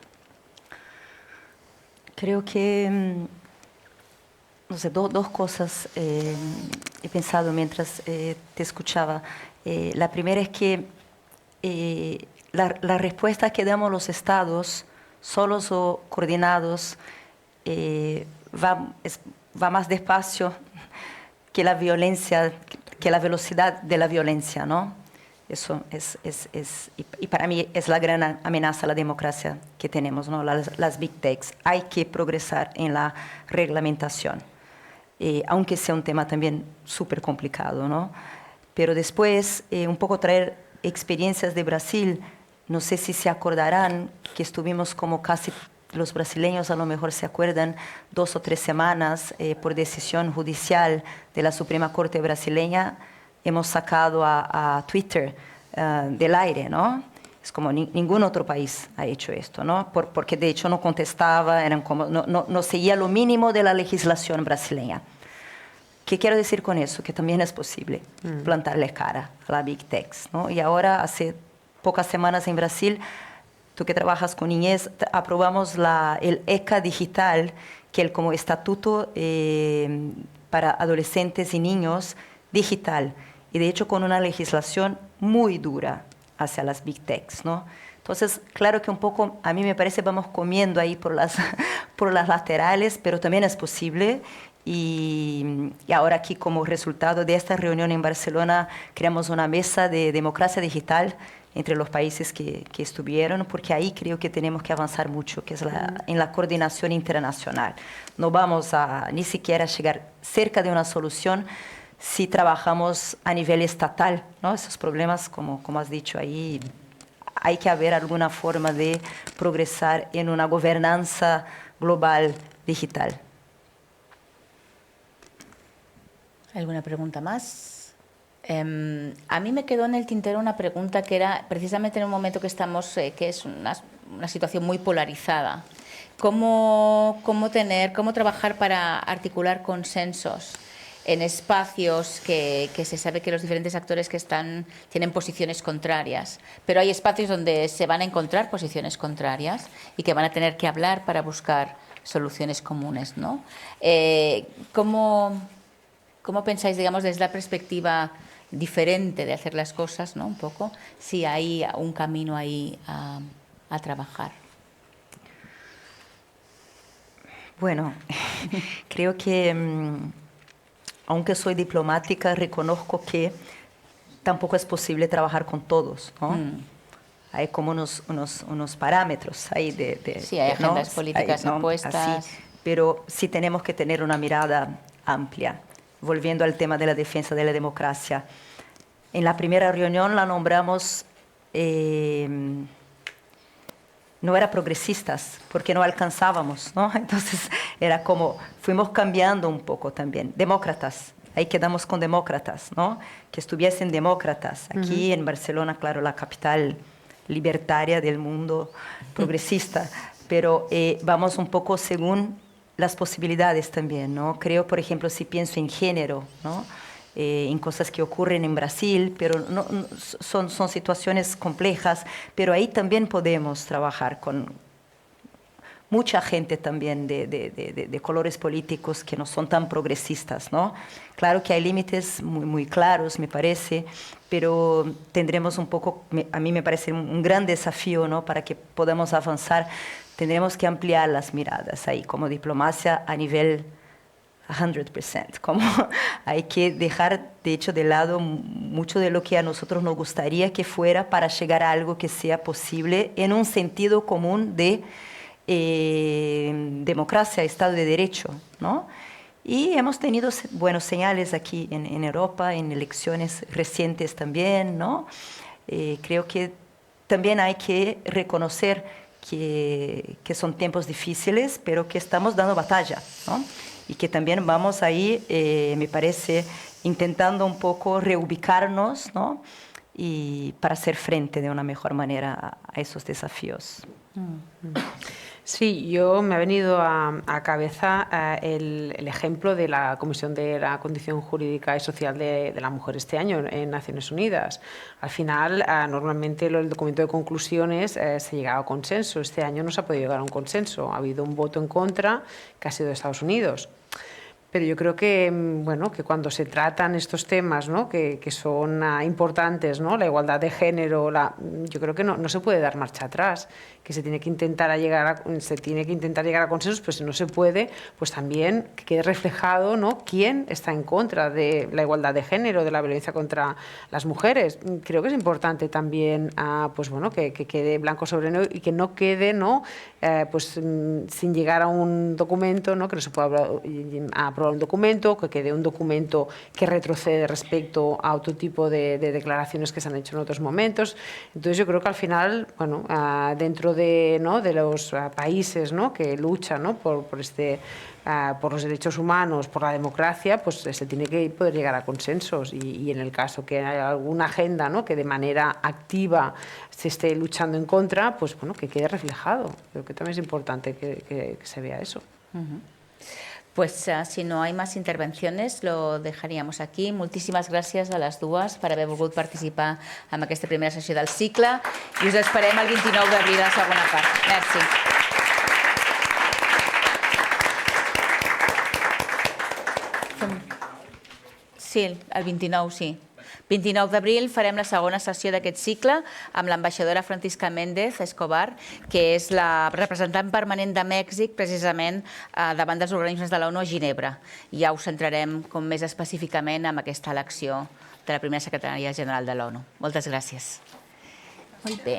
Creo que no sé, dos cosas he pensado mientras te escuchaba. La primera es que la respuesta que damos los estados, solos o coordinados, va más despacio que la violencia, que la velocidad de la violencia, ¿no? Eso y para mí es la gran amenaza a la democracia que tenemos, ¿no? Las big techs. Hay que progresar en la reglamentación. Aunque sea un tema también súper complicado, ¿no? Pero después, un poco traer experiencias de Brasil, no sé si se acordarán que estuvimos como casi, los brasileños a lo mejor se acuerdan, 2 o 3 semanas por decisión judicial de la Suprema Corte brasileña, hemos sacado a Twitter del aire, ¿no? Es como ningún otro país ha hecho esto, ¿no? Porque de hecho no contestaba, no seguía lo mínimo de la legislación brasileña. ¿Qué quiero decir con eso? Que también es posible plantarle cara a la Big Techs, ¿no? Y ahora, hace pocas semanas en Brasil, tú que trabajas con niñez, aprobamos el ECA digital, que es como estatuto para adolescentes y niños digital, y de hecho con una legislación muy dura hacia las Big Techs, ¿no? Entonces, claro que un poco, a mí me parece, vamos comiendo ahí por las laterales, pero también es posible, Y ahora aquí, como resultado de esta reunión en Barcelona, creamos una mesa de democracia digital entre los países que estuvieron, porque ahí creo que tenemos que avanzar mucho, que es en la coordinación internacional. No vamos a ni siquiera llegar cerca de una solución si trabajamos a nivel estatal, ¿no? Esos problemas, como has dicho ahí, hay que haber alguna forma de progresar en una gobernanza global digital. ¿Alguna pregunta más? A mí me quedó en el tintero una pregunta que era precisamente en un momento que estamos, que es una situación muy polarizada. ¿Cómo trabajar para articular consensos en espacios que se sabe que los diferentes actores que tienen posiciones contrarias, pero hay espacios donde se van a encontrar posiciones contrarias y que van a tener que hablar para buscar soluciones comunes, ¿no? ¿Cómo pensáis, digamos, desde la perspectiva diferente de hacer las cosas, ¿no? Un poco, si hay un camino ahí a trabajar? Bueno, creo que, aunque soy diplomática, reconozco que tampoco es posible trabajar con todos, ¿no? Hay como unos parámetros ahí sí, hay agendas políticas opuestas. Así, pero sí tenemos que tener una mirada amplia. Volviendo al tema de la defensa de la democracia. En la primera reunión la nombramos, no era progresistas, porque no alcanzábamos, ¿no? Entonces era como, fuimos cambiando un poco también. Demócratas, ahí quedamos con demócratas, ¿no? Que estuviesen demócratas. Aquí en Barcelona, claro, la capital libertaria del mundo progresista, pero vamos un poco según las posibilidades también, ¿no? Creo, por ejemplo, si pienso en género, ¿no? En cosas que ocurren en Brasil, pero son situaciones complejas, pero ahí también podemos trabajar con mucha gente también de colores políticos que no son tan progresistas, ¿no? Claro que hay límites muy claros, me parece, pero tendremos un poco, a mí me parece un gran desafío, ¿no? Para que podamos avanzar, tendremos que ampliar las miradas ahí, como diplomacia a nivel 100%, como hay que dejar, de hecho, de lado mucho de lo que a nosotros nos gustaría que fuera para llegar a algo que sea posible en un sentido común de democracia, Estado de Derecho, ¿no? Y hemos tenido buenos señales aquí en Europa, en elecciones recientes también, ¿no? Creo que también hay que reconocer que son tiempos difíciles, pero que estamos dando batalla, ¿no? Y que también vamos ahí, me parece, intentando un poco reubicarnos, ¿no? Y para hacer frente de una mejor manera a esos desafíos. Sí, yo me ha venido a cabeza el ejemplo de la Comisión de la Condición Jurídica y Social de la Mujer este año en Naciones Unidas. Al final, normalmente el documento de conclusiones se llega a consenso. Este año no se ha podido llegar a un consenso. Ha habido un voto en contra que ha sido de Estados Unidos. Pero yo creo que, bueno, que cuando se tratan estos temas, ¿no? que son importantes, ¿no? La igualdad de género, yo creo que no se puede dar marcha atrás, que se tiene que intentar llegar a consensos, pero si no se puede, pues también que quede reflejado, ¿no? quién está en contra de la igualdad de género, de la violencia contra las mujeres. Creo que es importante también, pues bueno, que quede blanco sobre negro y que no quede, ¿no? Pues sin llegar a un documento, ¿no? Que no se pueda aprobar un documento, que quede un documento que retrocede respecto a otro tipo de declaraciones que se han hecho en otros momentos. Entonces yo creo que al final, bueno, dentro de los países, ¿no? que luchan, ¿no? por los derechos humanos, por la democracia, pues se tiene que poder llegar a consensos y en el caso que haya alguna agenda, ¿no? que de manera activa se esté luchando en contra, pues bueno, que quede reflejado. Creo que también es importante que se vea eso. Pues si no hay más intervenciones, lo dejaríamos aquí. Moltíssimes gràcies a les dues per haver volgut participar en aquesta primera sessió del cicle i us esperem el 29 d'abril a la segona part. Merci. Sí, el 29, sí. 29 d'abril farem la segona sessió d'aquest cicle amb l'ambaixadora Francisca Méndez Escobar, que és la representant permanent de Mèxic precisament davant dels organismes de l'ONU a Ginebra. Ja us centrarem més específicament en aquesta elecció de la primera secretària general de l'ONU. Moltes gràcies. Molt bé.